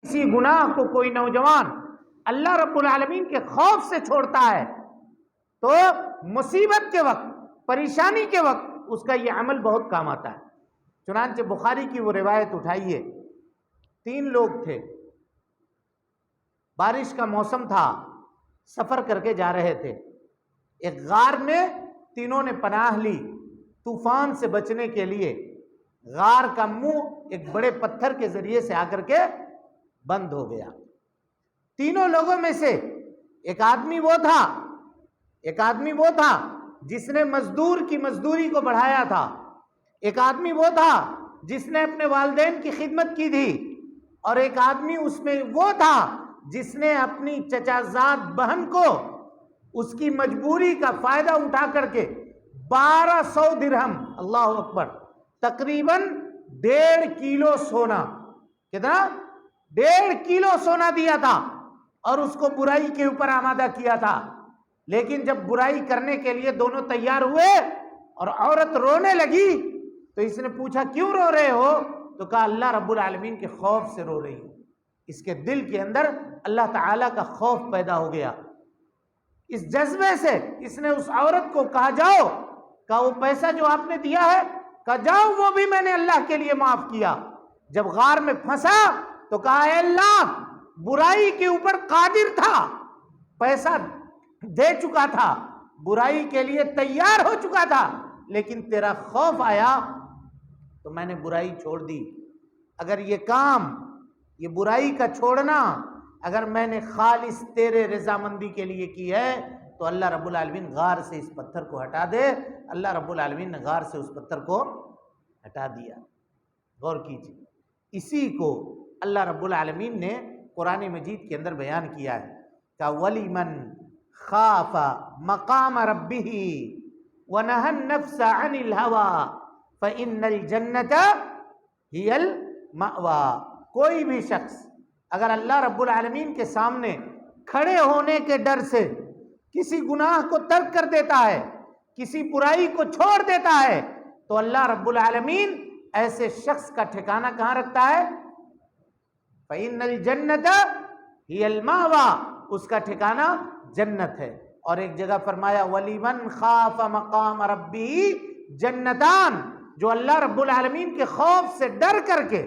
کسی گناہ کو کوئی نوجوان اللہ رب العالمین کے خوف سے چھوڑتا ہے تو مصیبت کے وقت، پریشانی کے وقت اس کا یہ عمل بہت کام آتا ہے۔ چنانچہ بخاری کی وہ روایت اٹھائیے، 3 لوگ تھے، بارش کا موسم تھا، سفر کر کے جا رہے تھے، ایک غار میں تینوں نے پناہ لی طوفان سے بچنے کے لیے۔ غار کا منہ ایک بڑے پتھر کے ذریعے سے آ کر کے بند ہو گیا۔ تینوں لوگوں میں سے ایک آدمی وہ تھا جس نے مزدور کی مزدوری کو بڑھایا تھا، ایک آدمی وہ تھا جس نے اپنے والدین کی خدمت کی تھی، اور ایک آدمی اس میں وہ تھا جس نے اپنی چچا زاد بہن کو اس کی مجبوری کا فائدہ اٹھا کر کے 1200 درہم، اللہ اکبر، تقریباً 1.5 کلو سونا، کتنا؟ 1.5 کلو سونا دیا تھا، اور اس کو برائی کے اوپر آمادہ کیا تھا۔ لیکن جب برائی کرنے کے لیے دونوں تیار ہوئے اور عورت رونے لگی تو اس نے پوچھا کیوں رو رہے ہو؟ تو کہا اللہ رب العالمین کے خوف سے رو رہی ہوں۔ اس کے دل کے اندر اللہ تعالیٰ کا خوف پیدا ہو گیا۔ اس جذبے سے اس نے اس عورت کو کہا جاؤ، کہا وہ پیسہ جو آپ نے دیا ہے، کہا جاؤ وہ بھی میں نے اللہ کے لیے معاف کیا۔ جب غار میں پھنسا تو کہا اے اللہ، برائی کے اوپر قادر تھا، پیسہ دے چکا تھا، برائی کے لیے تیار ہو چکا تھا، لیکن تیرا خوف آیا تو میں نے برائی چھوڑ دی۔ اگر یہ کام، یہ برائی کا چھوڑنا، اگر میں نے خالص تیرے رضامندی کے لیے کی ہے تو اللہ رب العالمین غار سے اس پتھر کو ہٹا دے۔ اللہ رب العالمین نے غار سے اس پتھر کو ہٹا دیا۔ غور کیجیے، اسی کو اللہ رب العالمین نے قرآن مجید کے اندر بیان کیا ہے کہ وَلِمَنْ خَافَ مَقَامَ رَبِّهِ وَنَهَى النَّفْسَ عَنِ الْهَوَىٰ فَإِنَّ الْجَنَّةَ هِيَ الْمَأْوَىٰ۔ کوئی بھی شخص اگر اللہ رب العالمین کے سامنے کھڑے ہونے کے ڈر سے کسی گناہ کو ترک کر دیتا ہے، کسی برائی کو چھوڑ دیتا ہے، تو اللہ رب العالمین ایسے شخص کا ٹھکانہ کہاں رکھتا ہے؟ فَإِنَّ الْجَنَّةَ هِيَ الْمَأْوَىٰ، اس کا ٹھکانہ جنت ہے۔ اور ایک جگہ فرمایا وَلِمَنْ خَافَ مَقَامَ رَبِّهِ جَنَّتَانِ، جو اللہ رب العالمین کے خوف سے ڈر کر کے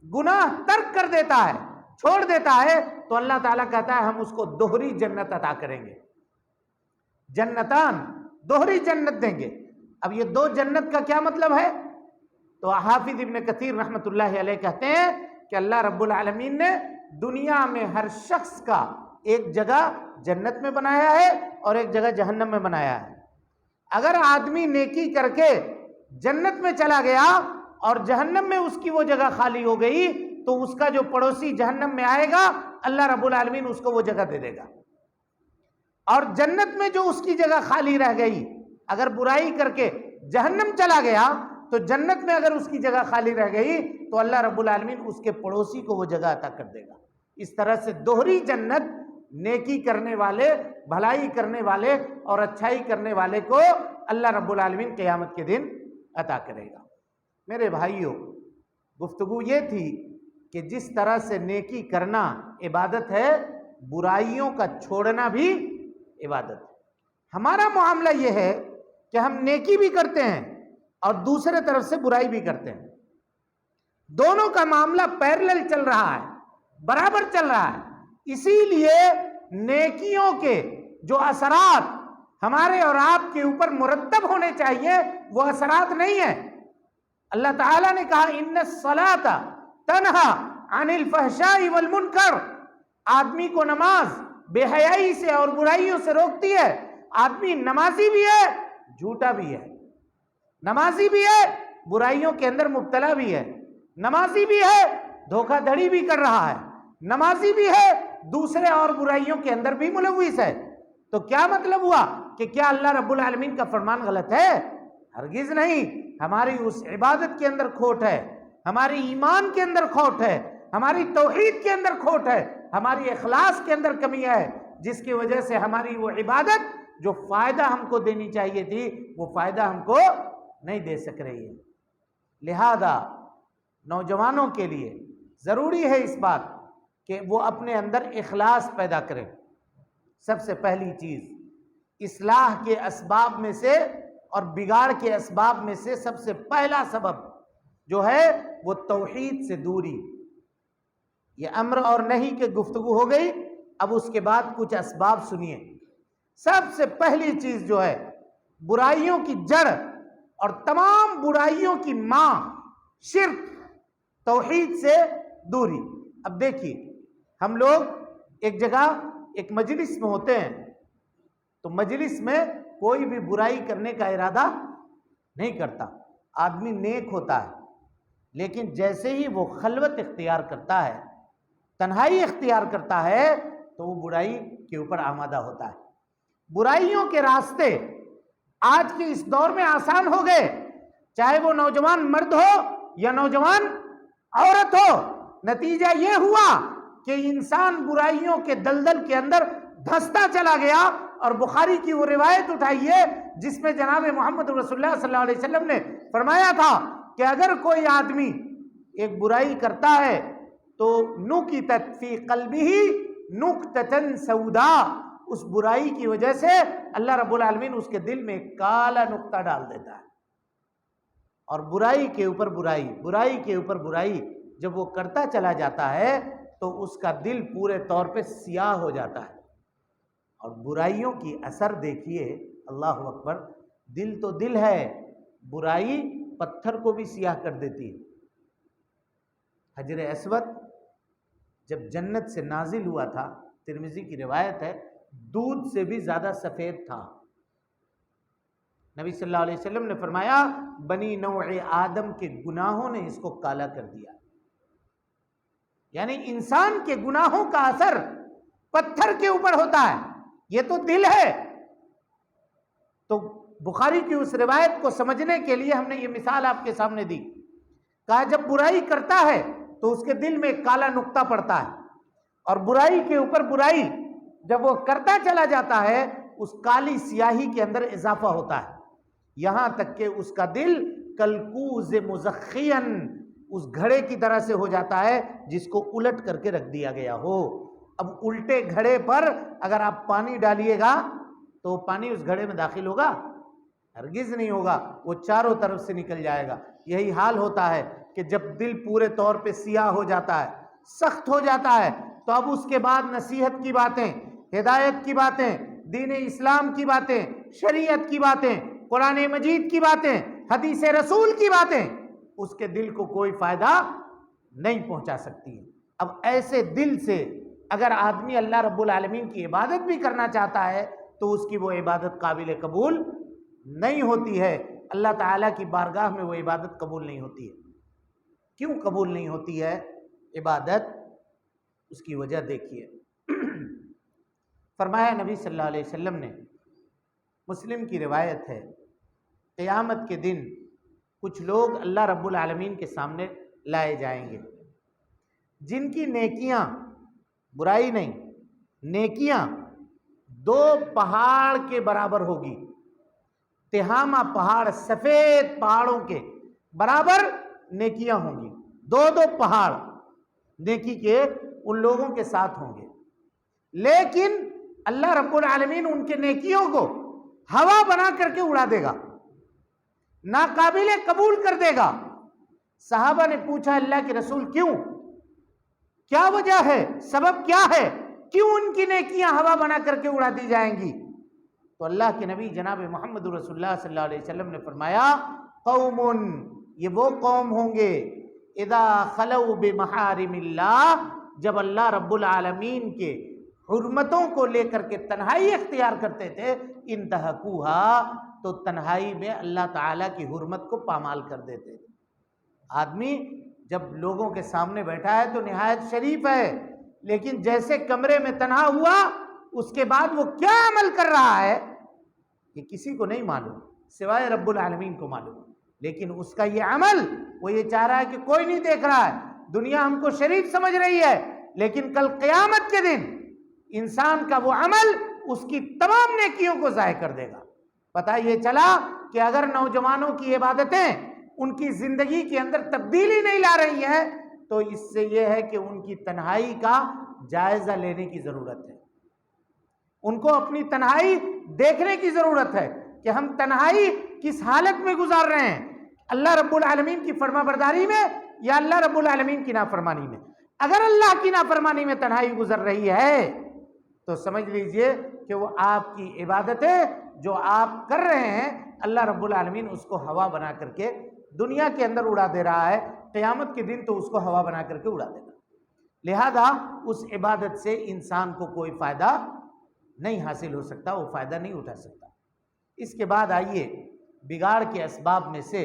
گناہ ترک کر دیتا ہے، چھوڑ دیتا ہے، تو اللہ تعالیٰ کہتا ہے ہم اس کو دوہری جنت عطا کریں گے۔ جنتان، دوہری جنت دیں گے۔ اب یہ 2 جنت کا کیا مطلب ہے؟ تو حافظ ابن کثیر رحمۃ اللہ علیہ کہتے ہیں کہ اللہ رب العالمین نے دنیا میں ہر شخص کا ایک جگہ جنت میں بنایا ہے اور ایک جگہ جہنم میں بنایا ہے۔ اگر آدمی نیکی کر کے جنت میں چلا گیا اور جہنم میں اس کی وہ جگہ خالی ہو گئی تو اس کا جو پڑوسی جہنم میں آئے گا اللہ رب العالمین اس کو وہ جگہ دے دے گا۔ اور جنت میں جو اس کی جگہ خالی رہ گئی، اگر برائی کر کے جہنم چلا گیا تو جنت میں اگر اس کی جگہ خالی رہ گئی تو اللہ رب العالمین اس کے پڑوسی کو وہ جگہ عطا کر دے گا۔ اس طرح سے دوہری جنت نیکی کرنے والے، بھلائی کرنے والے اور اچھائی کرنے والے کو اللہ رب العالمین قیامت کے دن عطا کرے گا۔ میرے بھائیوں، گفتگو یہ تھی کہ جس طرح سے نیکی کرنا عبادت ہے، برائیوں کا چھوڑنا بھی عبادت ہے۔ ہمارا معاملہ یہ ہے کہ ہم نیکی بھی کرتے ہیں اور دوسرے طرف سے برائی بھی کرتے ہیں، دونوں کا معاملہ پیرلل چل رہا ہے، برابر چل رہا ہے۔ اسی لیے نیکیوں کے جو اثرات ہمارے اور آپ کے اوپر مرتب ہونے چاہیے وہ اثرات نہیں ہیں۔ اللہ تعالیٰ نے کہا ان الصلاۃ تنہا عن الفحشاء والمنکر، آدمی کو نماز بے حیائی سے اور برائیوں سے روکتی ہے۔ آدمی نمازی بھی ہے، جھوٹا بھی ہے، نمازی بھی ہے، برائیوں کے اندر مبتلا بھی ہے، نمازی بھی ہے، دھوکہ دھڑی بھی کر رہا ہے، نمازی بھی ہے، دوسرے اور برائیوں کے اندر بھی ملوث ہے۔ تو کیا مطلب ہوا کہ کیا اللہ رب العالمین کا فرمان غلط ہے؟ ہرگز نہیں۔ ہماری اس عبادت کے اندر کھوٹ ہے، ہماری ایمان کے اندر کھوٹ ہے، ہماری توحید کے اندر کھوٹ ہے، ہماری اخلاص کے اندر کمی ہے، جس کی وجہ سے ہماری وہ عبادت جو فائدہ ہم کو دینی چاہیے تھی وہ فائدہ ہم کو نہیں دے سک رہی ہے۔ لہذا نوجوانوں کے لیے ضروری ہے اس بات کہ وہ اپنے اندر اخلاص پیدا کرے. سب سے پہلی چیز اصلاح کے اسباب میں سے اور بگاڑ کے اسباب میں سے سب سے پہلا سبب جو ہے وہ توحید سے دوری. یہ امر اور نہیں کہ گفتگو ہو گئی. اب اس کے بعد کچھ اسباب سنیے. سب سے پہلی چیز جو ہے برائیوں کی جڑ اور تمام برائیوں کی ماں شرک، توحید سے دوری. اب دیکھیے ہم لوگ ایک جگہ ایک مجلس میں ہوتے ہیں تو مجلس میں کوئی بھی برائی کرنے کا ارادہ نہیں کرتا. آدمی نیک ہوتا ہے لیکن جیسے ہی وہ خلوت اختیار کرتا ہے، تنہائی اختیار کرتا ہے تو وہ برائی کے اوپر آمادہ ہوتا ہے. برائیوں کے راستے آج کے اس دور میں آسان ہو گئے، چاہے وہ نوجوان مرد ہو یا نوجوان عورت ہو. نتیجہ یہ ہوا کہ انسان برائیوں کے دلدل کے اندر دھستا چلا گیا. اور بخاری کی وہ روایت اٹھائیے جس میں جناب محمد رسول اللہ صلی اللہ علیہ وسلم نے فرمایا تھا کہ اگر کوئی آدمی ایک برائی کرتا ہے تو نکتت فی قلبہ نکتۃ سودا، اس برائی کی وجہ سے اللہ رب العالمین اس کے دل میں ایک کالا نقطہ ڈال دیتا ہے. اور برائی کے اوپر برائی، برائی کے اوپر برائی جب وہ کرتا چلا جاتا ہے تو اس کا دل پورے طور پہ سیاہ ہو جاتا ہے. اور برائیوں کی اثر دیکھیے، اللہ اکبر، دل تو دل ہے، برائی پتھر کو بھی سیاہ کر دیتی ہے. حجر اسود جب جنت سے نازل ہوا تھا، ترمذی کی روایت ہے، دودھ سے بھی زیادہ سفید تھا. نبی صلی اللہ علیہ وسلم نے فرمایا بنی نوع آدم کے گناہوں نے اس کو کالا کر دیا. یعنی انسان کے گناہوں کا اثر پتھر کے اوپر ہوتا ہے. یہ تو دل ہے. تو بخاری کی اس روایت کو سمجھنے کے لیے ہم نے یہ مثال آپ کے سامنے دی. کہا جب برائی کرتا ہے تو اس کے دل میں ایک کالا نقطہ پڑتا ہے، اور برائی کے اوپر برائی جب وہ کرتا چلا جاتا ہے اس کالی سیاہی کے اندر اضافہ ہوتا ہے، یہاں تک کہ اس کا دل کلکوز مزخین، اس گھڑے کی طرح سے ہو جاتا ہے جس کو الٹ کر کے رکھ دیا گیا ہو. اب الٹے گھڑے پر اگر آپ پانی ڈالیے گا تو پانی اس گھڑے میں داخل ہوگا؟ ہرگز نہیں ہوگا، وہ چاروں طرف سے نکل جائے گا. یہی حال ہوتا ہے کہ جب دل پورے طور پہ سیاہ ہو جاتا ہے، سخت ہو جاتا ہے، تو اب اس کے بعد نصیحت کی باتیں، ہدایت کی باتیں، دین اسلام کی باتیں، شریعت کی باتیں، قرآن مجید کی باتیں، حدیث رسول کی باتیں اس کے دل کو کوئی فائدہ نہیں پہنچا سکتی. اب ایسے دل سے اگر آدمی اللہ رب العالمین کی عبادت بھی کرنا چاہتا ہے تو اس کی وہ عبادت قابل قبول نہیں ہوتی ہے. اللہ تعالیٰ کی بارگاہ میں وہ عبادت قبول نہیں ہوتی ہے. کیوں قبول نہیں ہوتی ہے عبادت؟ اس کی وجہ دیکھیے. فرمایا نبی صلی اللہ علیہ وسلم نے، مسلم کی روایت ہے، قیامت کے دن کچھ لوگ اللہ رب العالمین کے سامنے لائے جائیں گے جن کی نیکیاں، برائی نہیں، نیکیاں 2 پہاڑ کے برابر ہوگی. تہامہ پہاڑ، سفید پہاڑوں کے برابر نیکیاں ہوں گی. 2 پہاڑ نیکی کے ان لوگوں کے ساتھ ہوں گے. لیکن اللہ رب العالمین ان کے نیکیوں کو ہوا بنا کر کے اڑا دے گا، ناقابل قبول کر دے گا. صحابہ نے پوچھا اللہ کے رسول کیوں؟ کیا وجہ ہے؟ سبب کیا ہے؟ کیوں ان کی نیکیاں ہوا بنا کر کے اڑا دی جائیں گی؟ تو اللہ کے نبی جناب محمد رسول اللہ صلی اللہ علیہ وسلم نے فرمایا قوم، یہ وہ قوم ہوں گے اذا خلو بمحارم اللہ، جب اللہ رب العالمین کے حرمتوں کو لے کر کے تنہائی اختیار کرتے تھے، انتہکوہا، تو تنہائی میں اللہ تعالیٰ کی حرمت کو پامال کر دیتے تھے. آدمی جب لوگوں کے سامنے بیٹھا ہے تو نہایت شریف ہے، لیکن جیسے کمرے میں تنہا ہوا اس کے بعد وہ کیا عمل کر رہا ہے یہ کسی کو نہیں معلوم سوائے رب العالمین کو معلوم. لیکن اس کا یہ عمل، وہ یہ چاہ رہا ہے کہ کوئی نہیں دیکھ رہا ہے، دنیا ہم کو شریف سمجھ رہی ہے، لیکن کل قیامت کے دن انسان کا وہ عمل اس کی تمام نیکیوں کو ضائع کر دے گا. پتہ یہ چلا کہ اگر نوجوانوں کی عبادتیں ان کی زندگی کے اندر تبدیلی نہیں لا رہی ہیں تو اس سے یہ ہے کہ ان کی تنہائی کا جائزہ لینے کی ضرورت ہے، ان کو اپنی تنہائی دیکھنے کی ضرورت ہے کہ ہم تنہائی کس حالت میں گزار رہے ہیں، اللہ رب العالمین کی فرما برداری میں یا اللہ رب العالمین کی نافرمانی میں۔ اگر اللہ کی نافرمانی میں تنہائی گزر رہی ہے تو سمجھ لیجئے کہ وہ آپ کی عبادتیں جو آپ کر رہے ہیں اللہ رب العالمین اس کو ہوا بنا کر کے دنیا کے اندر اڑا دے رہا ہے، قیامت کے دن تو اس کو ہوا بنا کر کے اڑا دے گا۔ لہذا اس عبادت سے انسان کو کوئی فائدہ نہیں حاصل ہو سکتا، وہ فائدہ نہیں اٹھا سکتا۔ اس کے بعد آئیے بگاڑ کے اسباب میں سے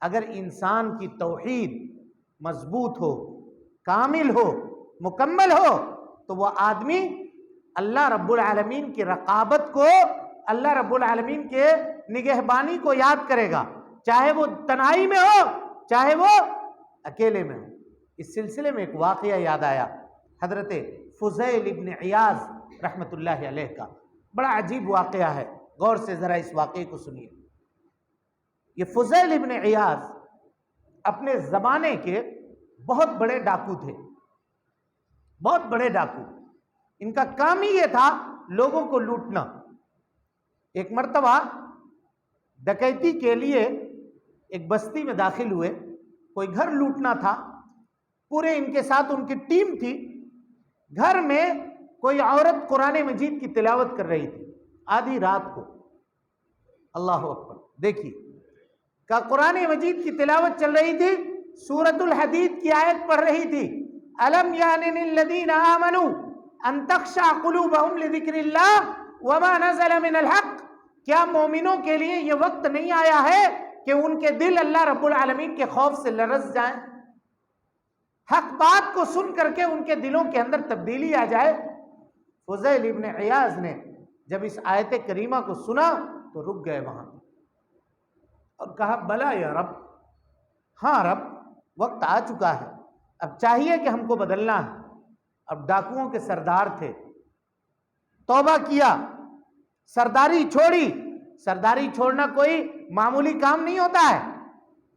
اگر انسان کی توحید مضبوط ہو، کامل ہو، مکمل ہو تو وہ آدمی اللہ رب العالمین کی رقابت کو، اللہ رب العالمین کے نگہبانی کو یاد کرے گا، چاہے وہ تنہائی میں ہو چاہے وہ اکیلے میں ہو۔ اس سلسلے میں ایک واقعہ یاد آیا حضرت فضیل ابن عیاض رحمت اللہ علیہ کا، بڑا عجیب واقعہ ہے، غور سے ذرا اس واقعے کو سنیے۔ یہ فضیل ابن عیاض اپنے زمانے کے بہت بڑے ڈاکو تھے، بہت بڑے ڈاکو، ان کا کام ہی یہ تھا لوگوں کو لوٹنا۔ ایک مرتبہ ڈکیتی کے لیے ایک بستی میں داخل ہوئے، کوئی گھر لوٹنا تھا، پورے ان کے ساتھ ان کی ٹیم تھی۔ گھر میں کوئی عورت قرآن مجید کی تلاوت کر رہی تھی آدھی رات کو، اللہ اکبر، دیکھیے کہ قرآن مجید کی تلاوت چل رہی تھی، سورۃ الحدید کی آیت پڑھ رہی تھی، الم یعن للذین آمنوا ان تخشع قلوبہم لذکر اللہ وما نزل من الحق، کیا مومنوں کے لیے یہ وقت نہیں آیا ہے کہ ان کے دل اللہ رب العالمین کے خوف سے لرز جائیں، حق بات کو سن کر کے ان کے دلوں کے اندر تبدیلی آ جائے۔ فضیل ابن عیاض نے جب اس آیت کریمہ کو سنا تو رک گئے وہاں اور کہا بلا یا رب، ہاں رب، وقت آ چکا ہے، اب چاہیے کہ ہم کو بدلنا ہے۔ اب ڈاکوؤں کے سردار تھے، توبہ کیا، سرداری چھوڑی۔ سرداری چھوڑنا کوئی معمولی کام نہیں ہوتا ہے،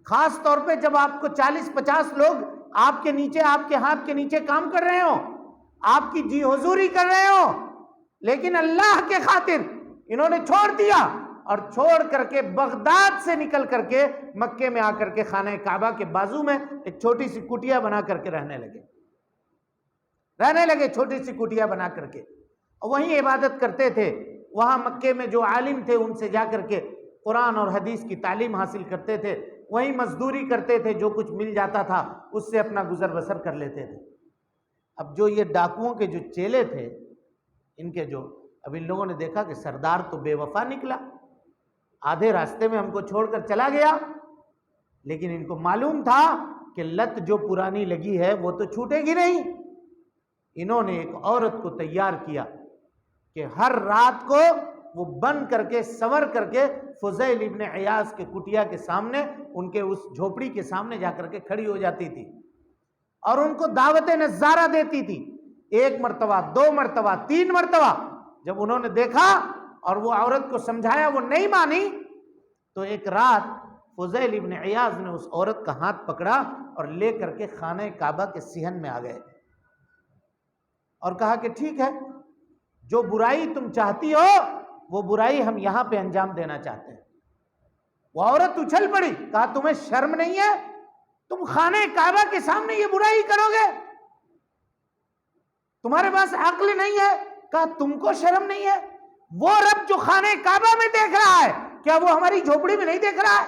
خاص طور پہ جب آپ کو 40-50 لوگ آپ کے نیچے، آپ کے ہاتھ کے نیچے کام کر رہے ہوں، آپ کی جی حضوری کر رہے ہوں، لیکن اللہ کے خاطر انہوں نے چھوڑ دیا اور چھوڑ کر کے بغداد سے نکل کر کے مکے میں آ کر کے خانہ کعبہ کے بازو میں ایک چھوٹی سی کٹیا بنا کر کے رہنے لگے چھوٹی سی کٹیا بنا کر کے، وہیں عبادت کرتے تھے۔ وہاں مکے میں جو عالم تھے ان سے جا کر کے قرآن اور حدیث کی تعلیم حاصل کرتے تھے، وہیں مزدوری کرتے تھے، جو کچھ مل جاتا تھا اس سے اپنا گزر بسر کر لیتے تھے۔ اب جو یہ ڈاکوؤں کے جو چیلے تھے، ان کے جو، اب ان لوگوں نے دیکھا کہ سردار تو بے وفا نکلا، آدھے راستے میں ہم کو چھوڑ کر چلا گیا، لیکن ان کو معلوم تھا کہ لت جو پرانی لگی ہے وہ تو چھوٹے گی نہیں۔ انہوں نے ایک عورت کو تیار کیا کہ ہر رات کو وہ بن کر کے، سور کر کے فضیل ابن عیاض کے کٹیا کے سامنے، ان کے اس جھوپڑی کے سامنے جا کر کے کھڑی ہو جاتی تھی اور ان کو دعوت نظارہ دیتی تھی، 1 مرتبہ، 2 مرتبہ، 3 مرتبہ۔ جب انہوں نے دیکھا اور وہ عورت کو سمجھایا، وہ نہیں مانی، تو ایک رات فضیل ابن عیاض نے اس عورت کا ہاتھ پکڑا اور لے کر کے خانہ کعبہ کے صحن میں آ گئے اور کہا کہ ٹھیک ہے، جو برائی تم چاہتی ہو وہ برائی ہم یہاں پہ انجام دینا چاہتے ہیں۔ وہ عورت اچھل پڑی، کہا تمہیں شرم نہیں ہے؟ تم خانہ کعبہ کے سامنے یہ برائی کرو گے؟ تمہارے پاس عقل نہیں ہے؟ کہا تم کو شرم نہیں ہے؟ وہ رب جو خانہ کعبہ میں دیکھ رہا ہے، کیا وہ ہماری جھوپڑی میں نہیں دیکھ رہا ہے؟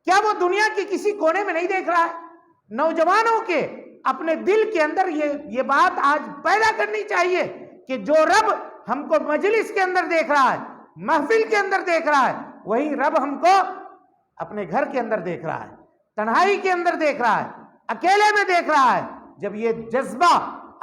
کیا وہ دنیا کے کسی کونے میں نہیں دیکھ رہا ہے؟ نوجوانوں کے اپنے دل کے اندر یہ بات آج پیدا کرنی چاہیے کہ جو رب ہم کو مجلس کے اندر دیکھ رہا ہے، محفل کے اندر دیکھ رہا ہے، وہی رب ہم کو اپنے گھر کے اندر دیکھ رہا ہے، تنہائی کے اندر دیکھ رہا ہے، اکیلے میں دیکھ رہا ہے۔ جب یہ جذبہ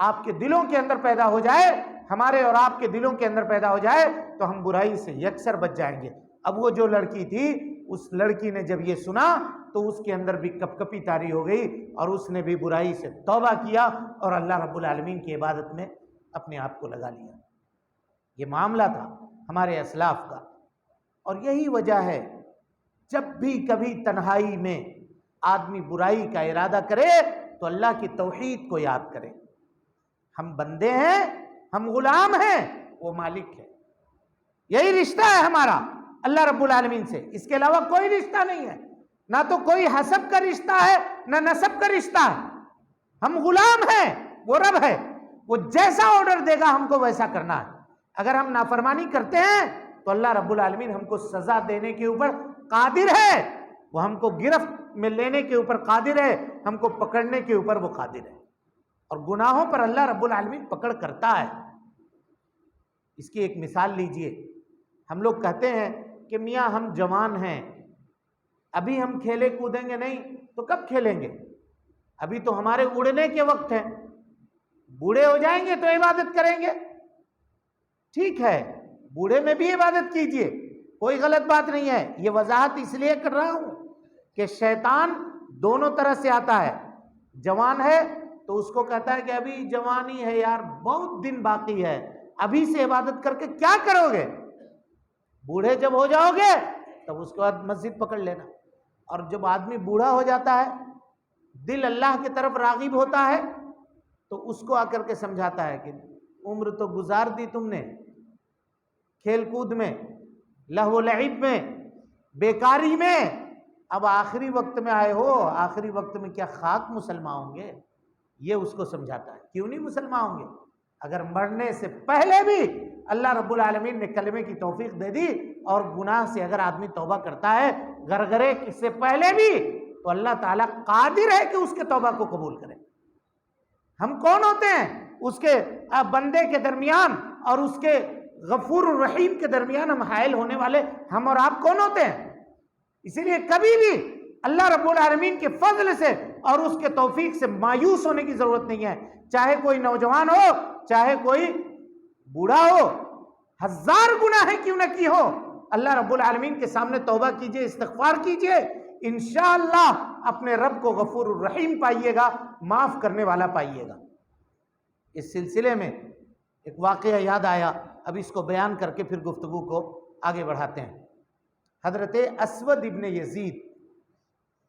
آپ کے دلوں کے اندر پیدا ہو جائے، ہمارے اور آپ کے دلوں کے اندر پیدا ہو جائے، تو ہم برائی سے یکسر بچ جائیں گے۔ اب وہ جو لڑکی تھی، اس لڑکی نے جب یہ سنا تو اس کے اندر بھی کپ کپی طاری ہو گئی اور اس نے بھی برائی سے توبہ کیا اور اللہ رب العالمین کی عبادت میں اپنے آپ کو لگا لیا۔ یہ معاملہ تھا ہمارے اسلاف کا، اور یہی وجہ ہے جب بھی کبھی تنہائی میں آدمی برائی کا ارادہ کرے تو اللہ کی توحید کو یاد کریں. ہم بندے ہیں, ہم غلام ہیں, وہ مالک ہے. یہی رشتہ ہے ہمارا اللہ رب العالمین سے, اس کے علاوہ کوئی رشتہ نہیں ہے. نہ تو کوئی حسب کا رشتہ ہے, نہ نسب کا رشتہ ہے. ہم غلام ہیں, وہ رب ہے, وہ جیسا آرڈر دے گا ہم کو ویسا کرنا ہے. اگر ہم نافرمانی کرتے ہیں تو اللہ رب العالمین ہم کو سزا دینے کے اوپر قادر ہے, وہ ہم کو گرفت میں لینے کے اوپر قادر ہے, ہم کو پکڑنے کے اوپر وہ قادر ہے. اور گناہوں پر اللہ رب العالمین پکڑ کرتا ہے. اس کی ایک مثال لیجئے. ہم لوگ کہتے ہیں کہ میاں ہم جوان ہیں, ابھی ہم کھیلے کودیں گے نہیں تو کب کھیلیں گے؟ ابھی تو ہمارے اڑنے کے وقت ہے, بوڑھے ہو جائیں گے تو عبادت کریں گے. ٹھیک ہے, بوڑھے میں بھی عبادت کیجئے, کوئی غلط بات نہیں ہے. یہ وضاحت اس لیے کر رہا ہوں کہ شیطان دونوں طرح سے آتا ہے. جوان ہے تو اس کو کہتا ہے کہ ابھی جوانی ہے یار, بہت دن باقی ہے, ابھی سے عبادت کر کے کیا کرو گے؟ بوڑھے جب ہو جاؤ گے تب اس کے بعد مسجد پکڑ لینا. اور جب آدمی بوڑھا ہو جاتا ہے, دل اللہ کی طرف راغب ہوتا ہے, تو اس کو آ کر کے سمجھاتا ہے کہ عمر تو گزار دی تم نے کھیل کود میں, لہو و لعب میں, بیکاری میں, اب آخری وقت میں آئے ہو, آخری وقت میں کیا خاک مسلمان ہوں گے؟ یہ اس کو سمجھاتا ہے. کیوں نہیں مسلمان ہوں گے؟ اگر مرنے سے پہلے بھی اللہ رب العالمین نے کلمے کی توفیق دے دی, اور گناہ سے اگر آدمی توبہ کرتا ہے غرغرے سے پہلے بھی, تو اللہ تعالیٰ قادر ہے کہ اس کے توبہ کو قبول کرے. ہم کون ہوتے ہیں اس کے بندے کے درمیان اور اس کے غفور الرحیم کے درمیان ہم حائل ہونے والے ہم اور آپ کون ہوتے ہیں؟ اسی لیے کبھی بھی اللہ رب العالمین کے فضل سے اور اس کے توفیق سے مایوس ہونے کی ضرورت نہیں ہے. چاہے کوئی نوجوان ہو, چاہے کوئی بوڑھا ہو, ہزار گناہ کیوں نہ کی ہو, اللہ رب العالمین کے سامنے توبہ کیجئے, استغفار کیجئے, انشاءاللہ اپنے رب کو غفور الرحیم پائیے گا, معاف کرنے والا پائیے گا. اس سلسلے میں ایک واقعہ یاد آیا, اب اس کو بیان کر کے پھر گفتگو کو آگے بڑھاتے ہیں. حضرت اسود ابن یزید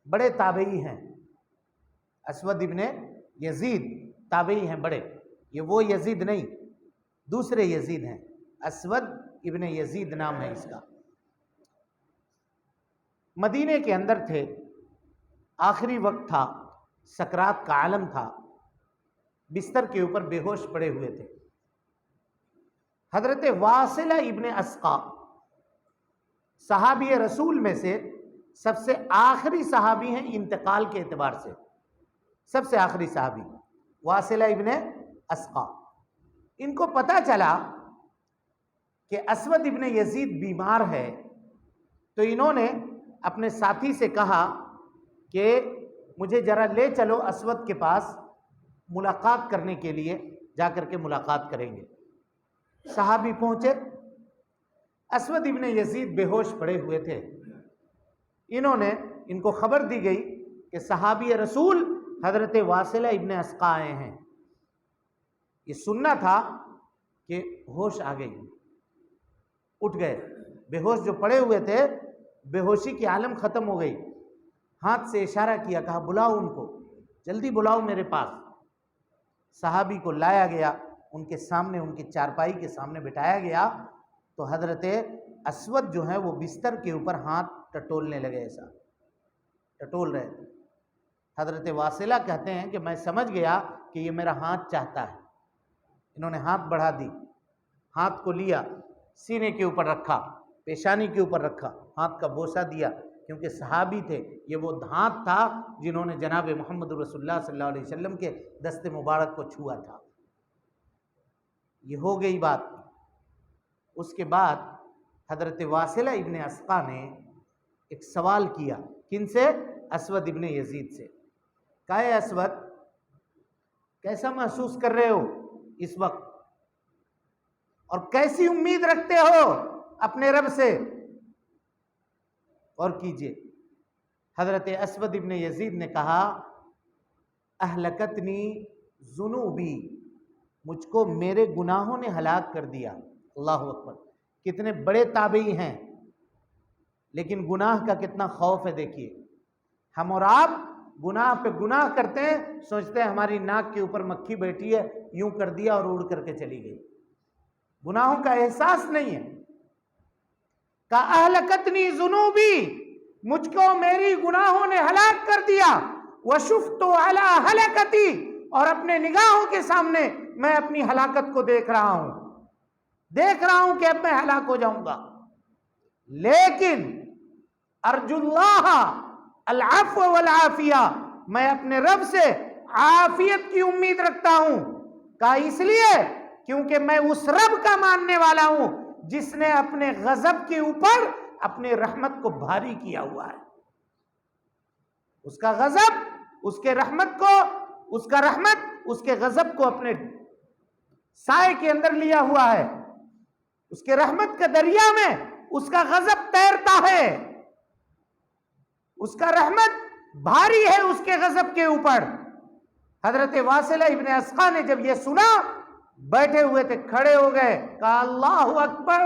بڑے تابعی ہیں. اسود ابن یزید تابعی ہیں بڑے, یہ وہ یزید نہیں, دوسرے یزید ہیں. اسود ابن یزید نام ہے اس کا. مدینے کے اندر تھے, آخری وقت تھا, سکرات کا عالم تھا, بستر کے اوپر بے ہوش پڑے ہوئے تھے. حضرت واصلہ ابن اسقا صحابی رسول میں سے سب سے آخری صحابی ہیں انتقال کے اعتبار سے, سب سے آخری صحابی واصلہ ابن اسقا. ان کو پتا چلا کہ اسود ابن یزید بیمار ہے, تو انہوں نے اپنے ساتھی سے کہا کہ مجھے ذرا لے چلو اسود کے پاس, ملاقات کرنے کے لیے جا کر کے ملاقات کریں گے. صحابی پہنچے, اسود ابن یزید بے ہوش پڑے ہوئے تھے. ان کو خبر دی گئی کہ صحابی رسول حضرت واصلہ ابن اسقا آئے ہیں. یہ سننا تھا کہ ہوش آ گئی, اٹھ گئے. بے ہوش جو پڑے ہوئے تھے, بے ہوشی کی عالم ختم ہو گئی. ہاتھ سے اشارہ کیا, کہا بلاؤ ان کو, جلدی بلاؤ میرے پاس. صحابی کو لایا گیا, ان کے سامنے, ان کی چارپائی کے سامنے بٹھایا گیا, تو حضرت اسود جو ہیں وہ بستر کے اوپر ہاتھ ٹٹولنے لگے, ایسا ٹٹول رہے تھے. حضرت واصلہ کہتے ہیں کہ میں سمجھ گیا کہ یہ میرا ہاتھ چاہتا ہے. انہوں نے ہاتھ بڑھا دی, ہاتھ کو لیا, سینے کے اوپر رکھا, پیشانی کے اوپر رکھا, ہاتھ کا بوسہ دیا, کیونکہ صحابی تھے. یہ وہ ہاتھ تھا جنہوں نے جناب محمد رسول اللہ صلی اللہ علیہ وسلم کے دست مبارک کو چھوا تھا. یہ ہو گئی بات. اس کے بعد حضرت واصلہ ابن اسقا نے ایک سوال کیا. کن سے؟ اسود ابن یزید سے. کہا اے اسود, کیسا محسوس کر رہے ہو اس وقت, اور کیسی امید رکھتے ہو اپنے رب سے؟ اور کیجئے. حضرت اسود ابن یزید نے کہا اہلکتنی ذنوبی, مجھ کو میرے گناہوں نے ہلاک کر دیا. اللہ اکبر, کتنے بڑے تابعی ہیں, لیکن گناہ کا کتنا خوف ہے. دیکھیے, ہم اور آپ گناہ پہ گناہ کرتے ہیں، سوچتے ہیں ہماری ناک کے اوپر مکھی بیٹھی ہے، یوں کر دیا اور اڑ کر کے چلی گئی. گناہوں کا احساس نہیں ہے. کہ اہلکتنی ذنوبی، مجھ کو میری گناہوں نے ہلاک کر دیا. وشفت علی ہلاکتی، اور اپنے نگاہوں کے سامنے میں اپنی ہلاکت کو دیکھ رہا ہوں کہ اب میں ہلاک ہو جاؤں گا. لیکن ارجو اللہ العفو والعافیہ، میں اپنے رب سے عافیت کی امید رکھتا ہوں. کہ اس لیے کیونکہ میں اس رب کا ماننے والا ہوں جس نے اپنے غضب کے اوپر اپنے رحمت کو بھاری کیا ہوا ہے. اس کا غضب اس کے رحمت کو، اس کا رحمت اس کے غضب کو اپنے سائے کے اندر لیا ہوا ہے. اس کے رحمت کے دریا میں اس کا غضب تیرتا ہے، اس کا رحمت بھاری ہے اس کے غضب کے اوپر. حضرت واصلہ ابن اسقا نے جب یہ سنا، بیٹھے ہوئے تھے، کھڑے ہو گئے، کہا اللہ اکبر.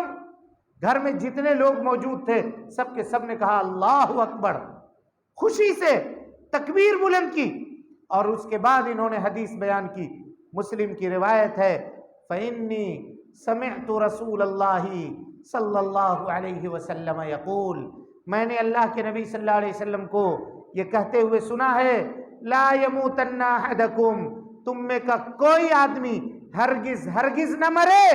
گھر میں جتنے لوگ موجود تھے سب کے سب نے کہا اللہ اکبر، خوشی سے تکبیر بلند کی. اور اس کے بعد انہوں نے حدیث بیان کی. مسلم کی روایت ہے، فَإِنِّي سَمِعْتُ رَسُولَ اللَّهِ صلی اللہ علیہ وسلم یقول، میں نے اللہ کے نبی صلی اللہ علیہ وسلم کو یہ کہتے ہوئے سنا ہے، لا يموتن احدکم، تم میں کا کوئی آدمی ہرگز ہرگز نہ مرے،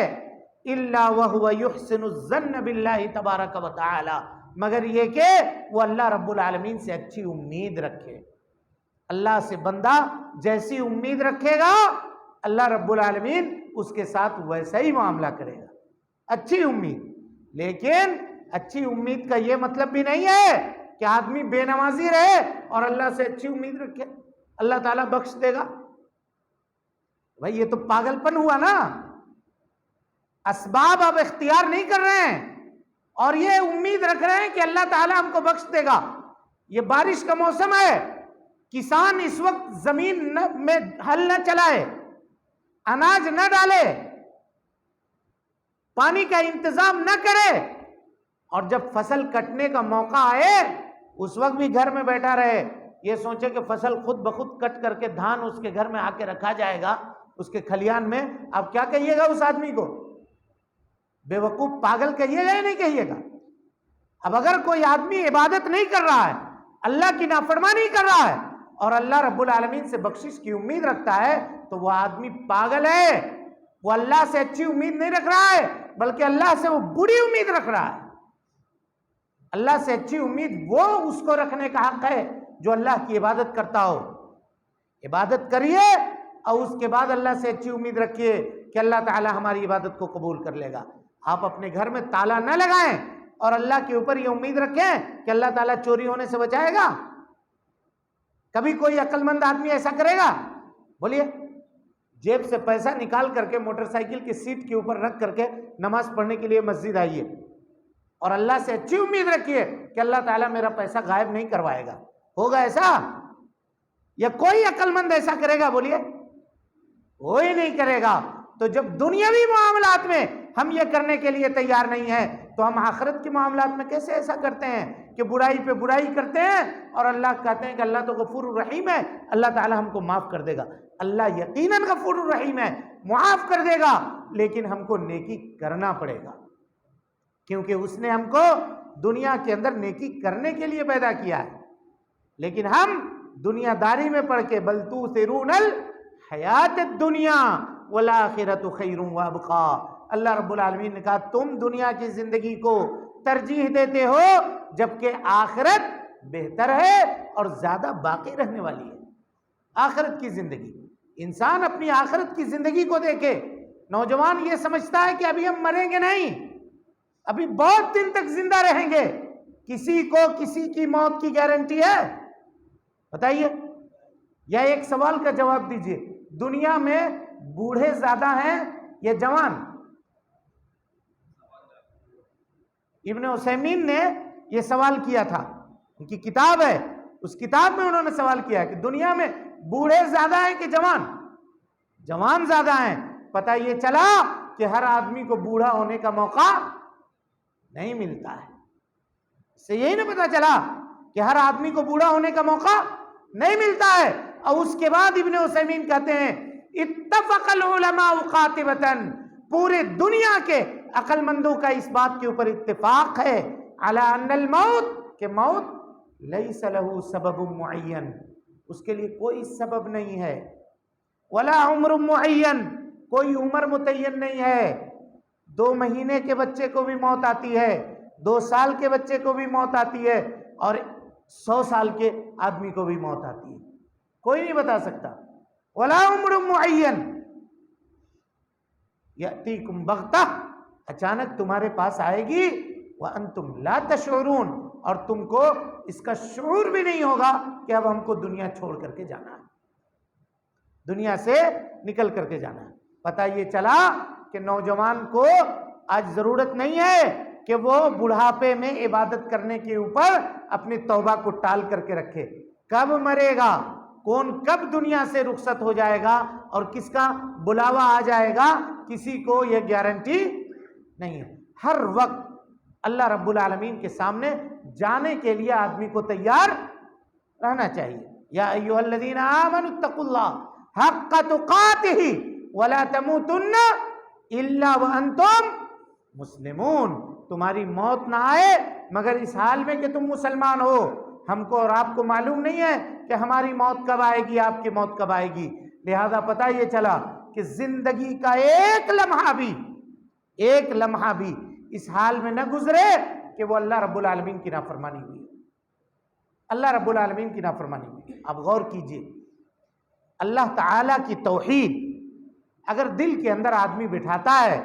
الا وهو يحسن الظن باللہ تبارک و تعالی، مگر یہ کہ وہ اللہ رب العالمین سے اچھی امید رکھے. اللہ سے بندہ جیسی امید رکھے گا اللہ رب العالمین اس کے ساتھ ویسا ہی معاملہ کرے گا. اچھی امید. لیکن اچھی امید کا یہ مطلب بھی نہیں ہے کہ آدمی بے نمازی رہے اور اللہ سے اچھی امید رکھے اللہ تعالیٰ بخش دے گا. بھائی یہ تو پاگل پن ہوا نا. اسباب اب اختیار نہیں کر رہے ہیں اور یہ امید رکھ رہے ہیں کہ اللہ تعالیٰ ہم کو بخش دے گا. یہ بارش کا موسم ہے، کسان اس وقت زمین میں ہل نہ چلائے، اناج نہ ڈالے، پانی کا انتظام نہ کرے، اور جب فصل کٹنے کا موقع آئے اس وقت بھی گھر میں بیٹھا رہے، یہ سوچے کہ فصل خود بخود کٹ کر کے دھان اس کے گھر میں آ کے رکھا جائے گا اس کے کھلیان میں. اب کیا کہیے گا اس آدمی کو؟ بے وقوف پاگل کہیے گا یا نہیں کہیے گا؟ اب اگر کوئی آدمی عبادت نہیں کر رہا ہے، اللہ کی نافرمانی کر رہا ہے اور اللہ رب العالمین سے بخشش کی امید رکھتا ہے تو وہ آدمی پاگل ہے. وہ اللہ سے اچھی امید نہیں رکھ رہا ہے بلکہ اللہ سے وہ بری امید رکھ رہا ہے. اللہ سے اچھی امید وہ اس کو رکھنے کا حق ہے جو اللہ کی عبادت کرتا ہو. عبادت کریے اور اس کے بعد اللہ سے اچھی امید رکھیے کہ اللہ تعالی ہماری عبادت کو قبول کر لے گا. آپ اپنے گھر میں تالا نہ لگائیں اور اللہ کے اوپر یہ امید رکھیں کہ اللہ تعالیٰ چوری ہونے سے بچائے گا. کبھی کوئی عقل مند آدمی ایسا کرے گا؟ بولیے. جیب سے پیسہ نکال کر کے موٹر سائیکل کی سیٹ کے اوپر رکھ کر کے نماز پڑھنے کے لیے مسجد آئیے اور اللہ سے اچھی امید رکھیے کہ اللہ تعالیٰ میرا پیسہ غائب نہیں کروائے گا. ہوگا ایسا؟ یا کوئی عقل مند ایسا کرے گا؟ بولیے. کوئی نہیں کرے گا. تو جب دنیاوی معاملات میں ہم یہ کرنے کے لیے تیار نہیں ہیں تو ہم آخرت کے معاملات میں کیسے ایسا کرتے ہیں کہ برائی پہ برائی کرتے ہیں اور اللہ کہتے ہیں کہ اللہ تو غفور الرحیم ہے، اللہ تعالیٰ ہم کو معاف کر دے گا. اللہ یقیناً غفور الرحیم ہے، معاف کر دے گا، لیکن ہم کو نیکی کرنا پڑے گا کیونکہ اس نے ہم کو دنیا کے اندر نیکی کرنے کے لیے پیدا کیا ہے. لیکن ہم دنیا داری میں پڑھ کے بل تؤثرون الحیات الدنیا والآخرۃ خیر وابقا. اللہ رب العالمین نے کہا تم دنیا کی زندگی کو ترجیح دیتے ہو جبکہ آخرت بہتر ہے اور زیادہ باقی رہنے والی ہے. آخرت کی زندگی، انسان اپنی آخرت کی زندگی کو دیکھے. نوجوان یہ سمجھتا ہے کہ ابھی ہم مریں گے نہیں، ابھی بہت دن تک زندہ رہیں گے. کسی کو کسی کی موت کی گارنٹی ہے؟ بتائیے. یا ایک سوال کا جواب دیجئے، دنیا میں بوڑھے زیادہ ہیں یا جوان؟ ابن عثیمین نے یہ سوال کیا تھا، ان کی کتاب ہے، اس کتاب میں انہوں نے سوال کیا کہ دنیا میں بوڑھے زیادہ ہیں کہ جوان؟ جوان زیادہ ہیں. پتہ یہ چلا کہ ہر آدمی کو بوڑھا ہونے کا موقع نہیں ملتا ہے. اس سے یہی نہ پتہ چلا کہ ہر آدمی کو بوڑھا ہونے کا موقع نہیں ملتا ہے. اور اس کے بعد ابن عثیمین کہتے ہیں اتفق العلماء قاطبتاً، پورے دنیا کے عقل مندوں کا اس بات کے اوپر اتفاق ہے علی ان الموت، کہ موت لیس له سبب معین، اس کے لیے کوئی سبب نہیں ہے، ولا عمر معین، کوئی عمر متعین نہیں ہے. 2 مہینے کے بچے کو بھی موت آتی ہے، 2 سال کے بچے کو بھی موت آتی ہے، اور 100 سال کے آدمی کو بھی موت آتی ہے. کوئی نہیں بتا سکتا. ولا عمر معین یأتیکم بغتہ، اچانک تمہارے پاس آئے گی، وانتم لا تشعرون، اور تم کو اس کا شعور بھی نہیں ہوگا کہ اب ہم کو دنیا چھوڑ کر کے جانا ہے، دنیا سے نکل کر کے جانا ہے. پتہ یہ چلا کہ نوجوان کو آج ضرورت نہیں ہے کہ وہ بڑھاپے میں عبادت کرنے کے اوپر اپنی توبہ کو ٹال کر کے رکھے. کب مرے گا، کون کب دنیا سے رخصت ہو جائے گا اور کس کا بلاوا آ جائے گا، کسی کو یہ گارنٹی نہیں ہے. ہر وقت اللہ رب العالمین کے سامنے جانے کے لیے آدمی کو تیار رہنا چاہیے. یا ایھا الذین آمنوا اتقوا اللہ حق تقاتہ ولا تموتن الا وانتم مسلمون، تمہاری موت نہ آئے مگر اس حال میں کہ تم مسلمان ہو. ہم کو اور آپ کو معلوم نہیں ہے کہ ہماری موت کب آئے گی، آپ کی موت کب آئے گی. لہذا پتہ یہ چلا کہ زندگی کا ایک لمحہ بھی اس حال میں نہ گزرے کہ وہ اللہ رب العالمین کی نافرمانی ہوئی، اللہ رب العالمین کی نافرمانی ہوئی. اب غور کیجئے، اللہ تعالیٰ کی توحید اگر دل کے اندر آدمی بٹھاتا ہے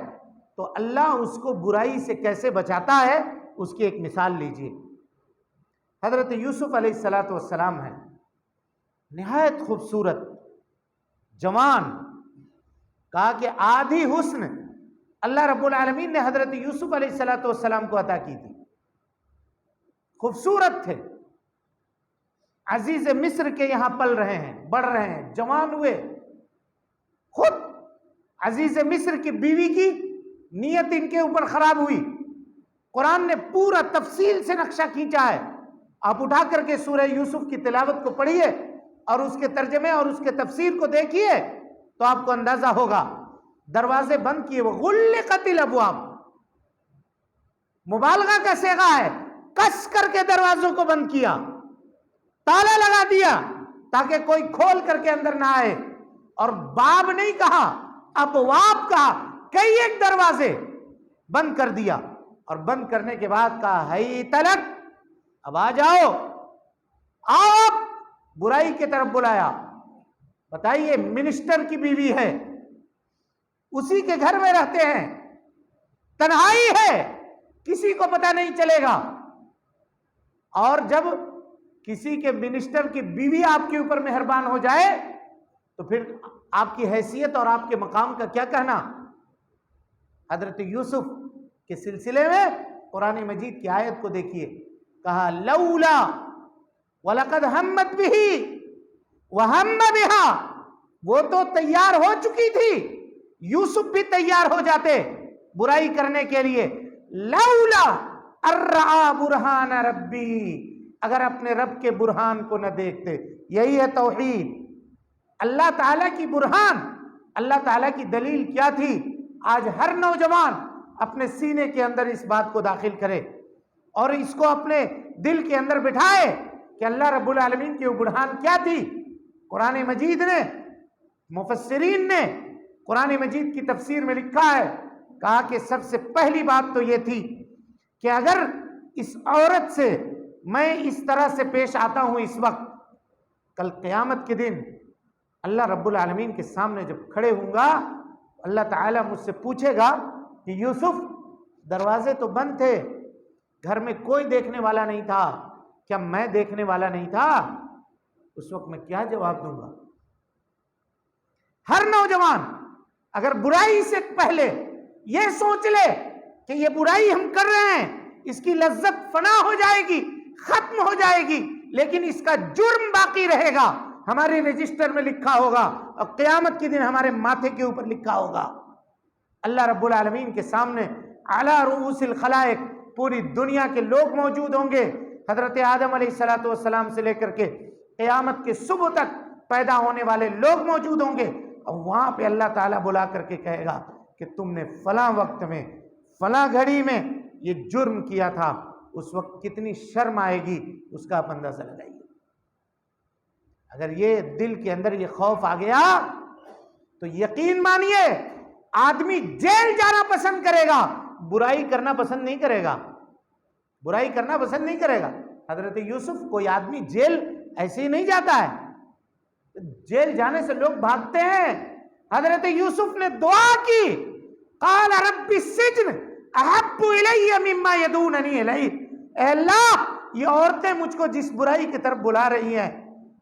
تو اللہ اس کو برائی سے کیسے بچاتا ہے، اس کی ایک مثال لیجئے. حضرت یوسف علیہ السلام ہیں، نہایت خوبصورت جوان، کہا کہ آدھی حسن اللہ رب العالمین نے حضرت یوسف علیہ السلام کو عطا کی تھی. خوبصورت تھے، عزیز مصر کے یہاں پل رہے ہیں، بڑھ رہے ہیں، جوان ہوئے. خود عزیز مصر کی بیوی کی نیت ان کے اوپر خراب ہوئی. قرآن نے پورا تفصیل سے نقشہ کھینچا ہے. آپ اٹھا کر کے سورہ یوسف کی تلاوت کو پڑھیے اور اس کے ترجمے اور اس کے تفسیر کو دیکھیے تو آپ کو اندازہ ہوگا. دروازے بند کیے، وغلقت الابواب، مبالغہ کا صیغہ ہے، کس کر کے دروازوں کو بند کیا، تالا لگا دیا تاکہ کوئی کھول کر کے اندر نہ آئے. اور باب نہیں کہا، ابواب کہا، کئی ایک دروازے بند کر دیا. اور بند کرنے کے بعد کہا ہیت لک، اب آ جاؤ، آپ، برائی کی طرف بلایا. بتائیے، منسٹر کی بیوی ہے، اسی کے گھر میں رہتے ہیں، تنہائی ہے، کسی کو پتہ نہیں چلے گا. اور جب کسی کے منسٹر کی بیوی آپ کے اوپر مہربان ہو جائے تو پھر آپ کی حیثیت اور آپ کے مقام کا کیا کہنا. حضرت یوسف کے سلسلے میں قرآن مجید کی آیت کو دیکھیے، کہا لولا وَلَقَدْ هَمَّتْ بِهِ وَهَمَّ بِهَا، وہ تو تیار ہو چکی تھی، یوسف بھی تیار ہو جاتے برائی کرنے کے لیے. لولا ارعا برہان ربی، اگر اپنے رب کے برہان کو نہ دیکھتے. یہی ہے توحید. اللہ تعالیٰ کی برہان، اللہ تعالیٰ کی دلیل کیا تھی؟ آج ہر نوجوان اپنے سینے کے اندر اس بات کو داخل کرے اور اس کو اپنے دل کے اندر بٹھائے کہ اللہ رب العالمین کی وہ برہان کیا تھی. قرآن مجید نے، مفسرین نے قرآن مجید کی تفسیر میں لکھا ہے، کہا کہ سب سے پہلی بات تو یہ تھی کہ اگر اس عورت سے میں اس طرح سے پیش آتا ہوں اس وقت، کل قیامت کے دن اللہ رب العالمین کے سامنے جب کھڑے ہوں گا، اللہ تعالیٰ مجھ سے پوچھے گا کہ یوسف، دروازے تو بند تھے، گھر میں کوئی دیکھنے والا نہیں تھا، کیا میں دیکھنے والا نہیں تھا؟ اس وقت میں کیا جواب دوں گا؟ ہر نوجوان اگر برائی سے پہلے یہ سوچ لے کہ یہ برائی ہم کر رہے ہیں، اس کی لذت فنا ہو جائے گی، ختم ہو جائے گی، لیکن اس کا جرم باقی رہے گا، ہمارے رجسٹر میں لکھا ہوگا اور قیامت کے دن ہمارے ماتھے کے اوپر لکھا ہوگا. اللہ رب العالمین کے سامنے اعلیٰ رؤوس الخلائق پوری دنیا کے لوگ موجود ہوں گے، حضرت آدم علیہ السلام سے لے کر کے قیامت کے صبح تک پیدا ہونے والے لوگ موجود ہوں گے، اور وہاں پہ اللہ تعالیٰ بلا کر کے کہے گا کہ تم نے فلاں وقت میں فلاں گھڑی میں یہ جرم کیا تھا، اس وقت کتنی شرم آئے گی اس کا آپ اندازہ لگائیے۔ اگر یہ دل کے اندر یہ خوف آ گیا تو یقین مانیے آدمی جیل جانا پسند کرے گا، برائی کرنا پسند نہیں کرے گا، برائی کرنا پسند نہیں کرے گا۔ حضرت یوسف، کوئی آدمی جیل ایسے ہی نہیں جاتا ہے، جیل جانے سے لوگ بھاگتے ہیں۔ حضرت یوسف نے دعا کی، قال رب السجن احب الی مما یدوننی الیہ، اے اللہ یہ عورتیں مجھ کو جس برائی کی طرف بلا رہی ہیں،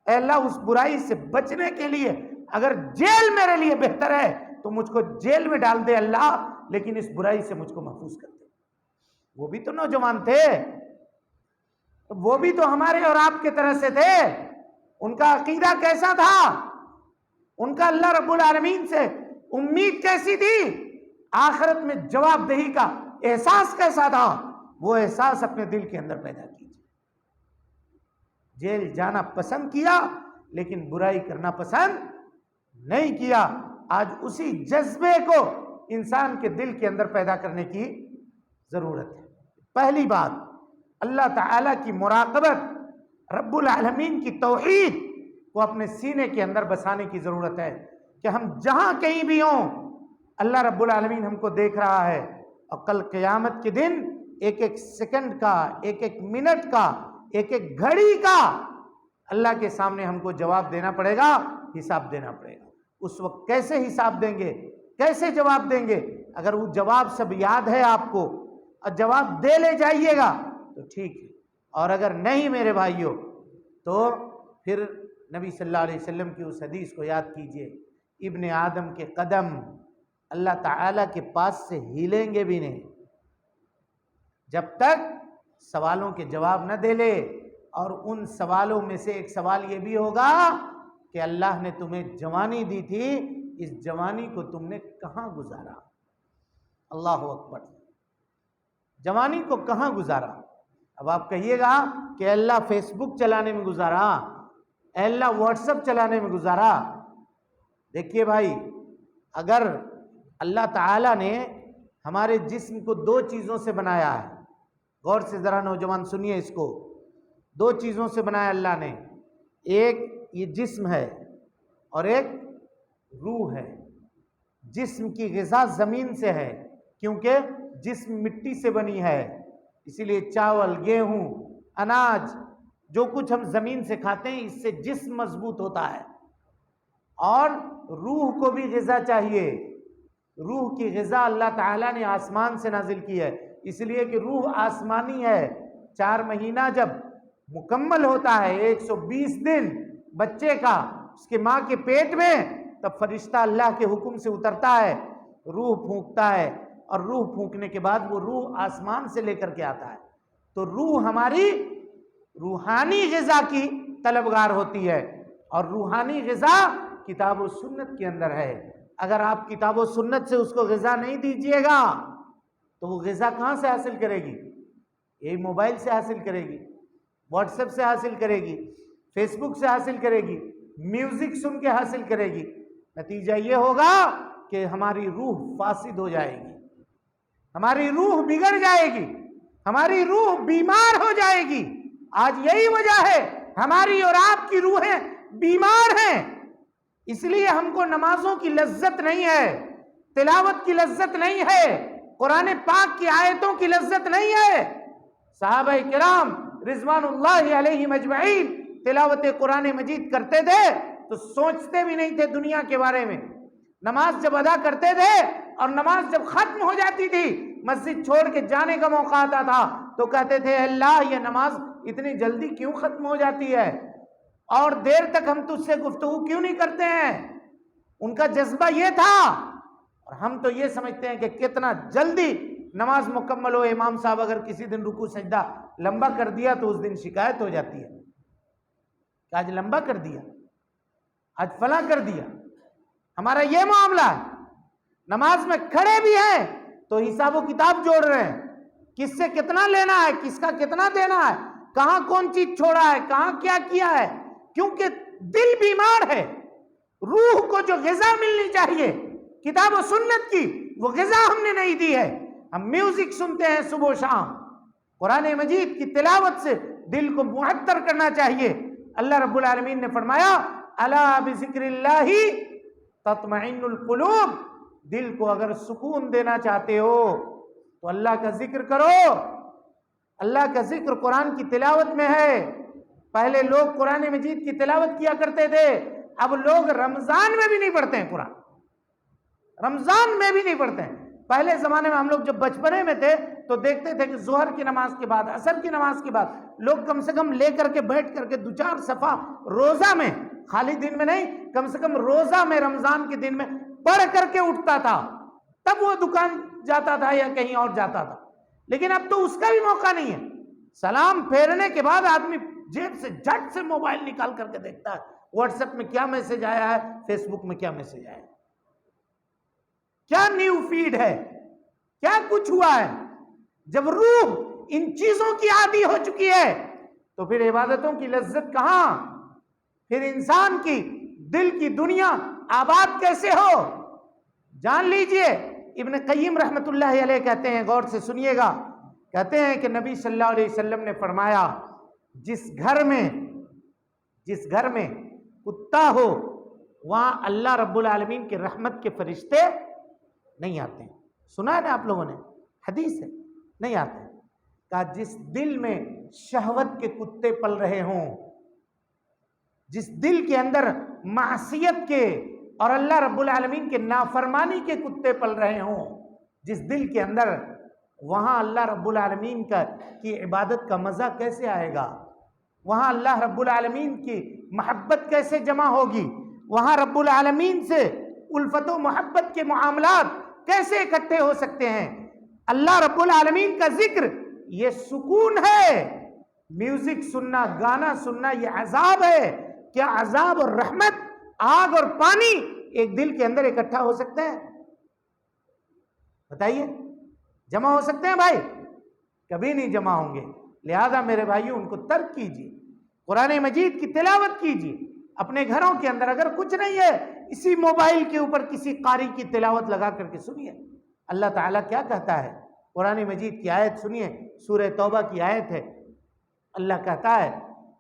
اے اللہ اس برائی سے بچنے کے لیے اگر جیل میرے لیے بہتر ہے تو مجھ کو جیل میں ڈال دے اللہ، لیکن اس برائی سے مجھ کو محفوظ کر دے۔ وہ بھی تو نوجوان تھے، وہ بھی تو ہمارے اور آپ کے طرح سے تھے۔ ان کا عقیدہ کیسا تھا؟ ان کا اللہ رب العالمین سے امید کیسی تھی؟ آخرت میں جواب دہی کا احساس کیسا تھا؟ وہ احساس اپنے دل کے اندر پیدا کیجیے۔ جیل جانا پسند کیا لیکن برائی کرنا پسند نہیں کیا۔ آج اسی جذبے کو انسان کے دل کے اندر پیدا کرنے کی ضرورت ہے۔ پہلی بات، اللہ تعالیٰ کی مراقبت، رب العالمین کی توحید کو اپنے سینے کے اندر بسانے کی ضرورت ہے کہ ہم جہاں کہیں بھی ہوں اللہ رب العالمین ہم کو دیکھ رہا ہے، اور کل قیامت کے دن ایک ایک سیکنڈ کا، ایک ایک منٹ کا، ایک ایک گھڑی کا اللہ کے سامنے ہم کو جواب دینا پڑے گا، حساب دینا پڑے گا۔ اس وقت کیسے حساب دیں گے، کیسے جواب دیں گے؟ اگر وہ جواب سب یاد ہے آپ کو اور جواب دے لے جائیے گا تو ٹھیک ہے، اور اگر نہیں میرے بھائیوں تو پھر نبی صلی اللہ علیہ وسلم کی اس حدیث کو یاد کیجئے، ابن آدم کے قدم اللہ تعالیٰ کے پاس سے ہلیں گے بھی نہیں جب تک سوالوں کے جواب نہ دے لے۔ اور ان سوالوں میں سے ایک سوال یہ بھی ہوگا کہ اللہ نے تمہیں جوانی دی تھی، اس جوانی کو تم نے کہاں گزارا؟ اللہ اکبر، جوانی کو کہاں گزارا؟ اب آپ کہیے گا کہ اللہ فیس بک چلانے میں گزارا، اے اللہ واٹس ایپ چلانے میں گزارا۔ دیکھیے بھائی، اگر اللہ تعالیٰ نے ہمارے جسم کو دو چیزوں سے بنایا ہے، غور سے ذرا نوجوان سنیے اس کو، دو چیزوں سے بنایا اللہ نے، ایک یہ جسم ہے اور ایک روح ہے۔ جسم کی غذا زمین سے ہے، کیونکہ جسم مٹی سے بنی ہے، اسی لیے چاول، گیہوں، اناج جو کچھ ہم زمین سے کھاتے ہیں اس سے جسم مضبوط ہوتا ہے۔ اور روح کو بھی غذا چاہیے، روح کی غذا اللہ تعالیٰ نے آسمان سے نازل کی ہے، اس لیے کہ روح آسمانی ہے۔ 4 مہینہ جب مکمل ہوتا ہے، 120 دن بچے کا اس کے ماں کے پیٹ میں، تب فرشتہ اللہ کے حکم سے اترتا ہے، روح پھونکتا ہے، اور روح پھونکنے کے بعد وہ روح آسمان سے لے کر کے آتا ہے۔ تو روح ہماری روحانی غذا کی طلبگار ہوتی ہے، اور روحانی غذا کتاب و سنت کے اندر ہے۔ اگر آپ کتاب و سنت سے اس کو غذا نہیں دیجیے گا تو وہ غذا کہاں سے حاصل کرے گی؟ یہی موبائل سے حاصل کرے گی، واٹس ایپ سے حاصل کرے گی، فیس بک سے حاصل کرے گی، میوزک سن کے حاصل کرے گی۔ نتیجہ یہ ہوگا کہ ہماری روح فاسد ہو جائے گی، ہماری روح بگڑ جائے گی، ہماری روح بیمار ہو جائے گی۔ آج یہی وجہ ہے ہماری اور آپ کی روحیں بیمار ہیں، اس لیے ہم کو نمازوں کی لذت نہیں ہے، تلاوت کی لذت نہیں ہے، قرآن پاک کی آیتوں کی لذت نہیں ہے۔ صحابہ کرام رضوان اللہ علیہم اجمعین تلاوت قرآن مجید کرتے تھے تو سوچتے بھی نہیں تھے دنیا کے بارے میں۔ نماز جب ادا کرتے تھے اور نماز جب ختم ہو جاتی تھی، مسجد چھوڑ کے جانے کا موقع آتا تھا تو کہتے تھے اللہ یہ نماز اتنی جلدی کیوں ختم ہو جاتی ہے، اور دیر تک ہم تجھ سے گفتگو کیوں نہیں کرتے ہیں؟ ان کا جذبہ یہ تھا، اور ہم تو یہ سمجھتے ہیں کہ کتنا جلدی نماز مکمل ہو۔ امام صاحب اگر کسی دن رکوع سجدہ لمبا کر دیا تو اس دن شکایت ہو جاتی ہے کہ آج لمبا کر دیا، آج فلاں کر دیا۔ ہمارا یہ معاملہ ہے، نماز میں کھڑے بھی ہیں تو حساب و کتاب جوڑ رہے ہیں، کس سے کتنا لینا ہے، کس کا کتنا دینا ہے، کہاں کون چیز چھوڑا ہے، کہاں کیا کیا ہے۔ کیونکہ دل بیمار ہے. روح کو جو غذا ملنی چاہیے کتاب و سنت کی، وہ غذا ہم نے نہیں دی ہے. ہم میوزک سنتے ہیں صبح و شام. قرآن مجید کی تلاوت سے دل کو معطر کرنا چاہیے. اللہ رب العالمین نے فرمایا الا بذکر اللہ تطمئن القلوب. دل کو اگر سکون دینا چاہتے ہو تو اللہ کا ذکر کرو. اللہ کا ذکر قرآن کی تلاوت میں ہے. پہلے لوگ قرآن مجید کی تلاوت کیا کرتے تھے، اب لوگ رمضان میں بھی نہیں پڑھتے ہیں قرآن. رمضان میں بھی نہیں پڑھتے ہیں. پہلے زمانے میں ہم لوگ جب بچپنے میں تھے تو دیکھتے تھے کہ ظہر کی نماز کے بعد، عصر کی نماز کے بعد لوگ کم سے کم لے کر کے بیٹھ کر کے 2-4 صفحہ روزہ میں، خالی دن میں نہیں، کم سے کم روزہ میں رمضان کے دن میں پڑھ کر کے اٹھتا تھا. تب وہ دکان جاتا تھا یا کہیں اور جاتا تھا. لیکن اب تو اس کا بھی موقع نہیں ہے. سلام پھیرنے کے بعد آدمی جیب سے جھٹ سے موبائل نکال کر کے دیکھتا ہے واٹس ایپ میں کیا میسج آیا ہے، فیس بک میں کیا میسج آیا ہے، کیا نیو فیڈ ہے، کیا کچھ ہوا ہے. جب روح ان چیزوں کی عادی ہو چکی ہے تو پھر عبادتوں کی لذت کہاں؟ پھر انسان کی دل کی دنیا آباد کیسے ہو؟ جان لیجئے ابن قیم رحمت اللہ علیہ کہتے ہیں، غور سے سنیے گا، کہتے ہیں کہ نبی صلی اللہ علیہ وسلم نے فرمایا جس گھر میں کتا ہو وہاں اللہ رب العالمین کے رحمت کے فرشتے نہیں آتے ہیں. سنا ہے نا آپ لوگوں نے، حدیث ہے، نہیں آتے. کہا جس دل میں شہوت کے کتے پل رہے ہوں، جس دل کے اندر معصیت کے اور اللہ رب العالمین کے نافرمانی کے کتے پل رہے ہوں، جس دل کے اندر، وہاں اللہ رب العالمین کی عبادت کا مزہ کیسے آئے گا؟ وہاں اللہ رب العالمین کی محبت کیسے جمع ہوگی؟ وہاں رب العالمین سے الفت و محبت کے معاملات کیسے اکٹھے ہو سکتے ہیں؟ اللہ رب العالمین کا ذکر یہ سکون ہے. میوزک سننا، گانا سننا یہ عذاب ہے. کیا عذاب اور رحمت، آگ اور پانی ایک دل کے اندر اکٹھا ہو سکتے ہیں؟ بتائیے، جمع ہو سکتے ہیں بھائی؟ کبھی نہیں جمع ہوں گے. لہذا میرے بھائیوں ان کو ترک کیجیے، قرآن مجید کی تلاوت کیجیے. اپنے گھروں کے اندر اگر کچھ نہیں ہے، اسی موبائل کے اوپر کسی قاری کی تلاوت لگا کر کے سنیے. اللہ تعالیٰ کیا کہتا ہے؟ قرآن مجید کی آیت سنیے، سورہ توبہ کی آیت ہے. اللہ کہتا ہے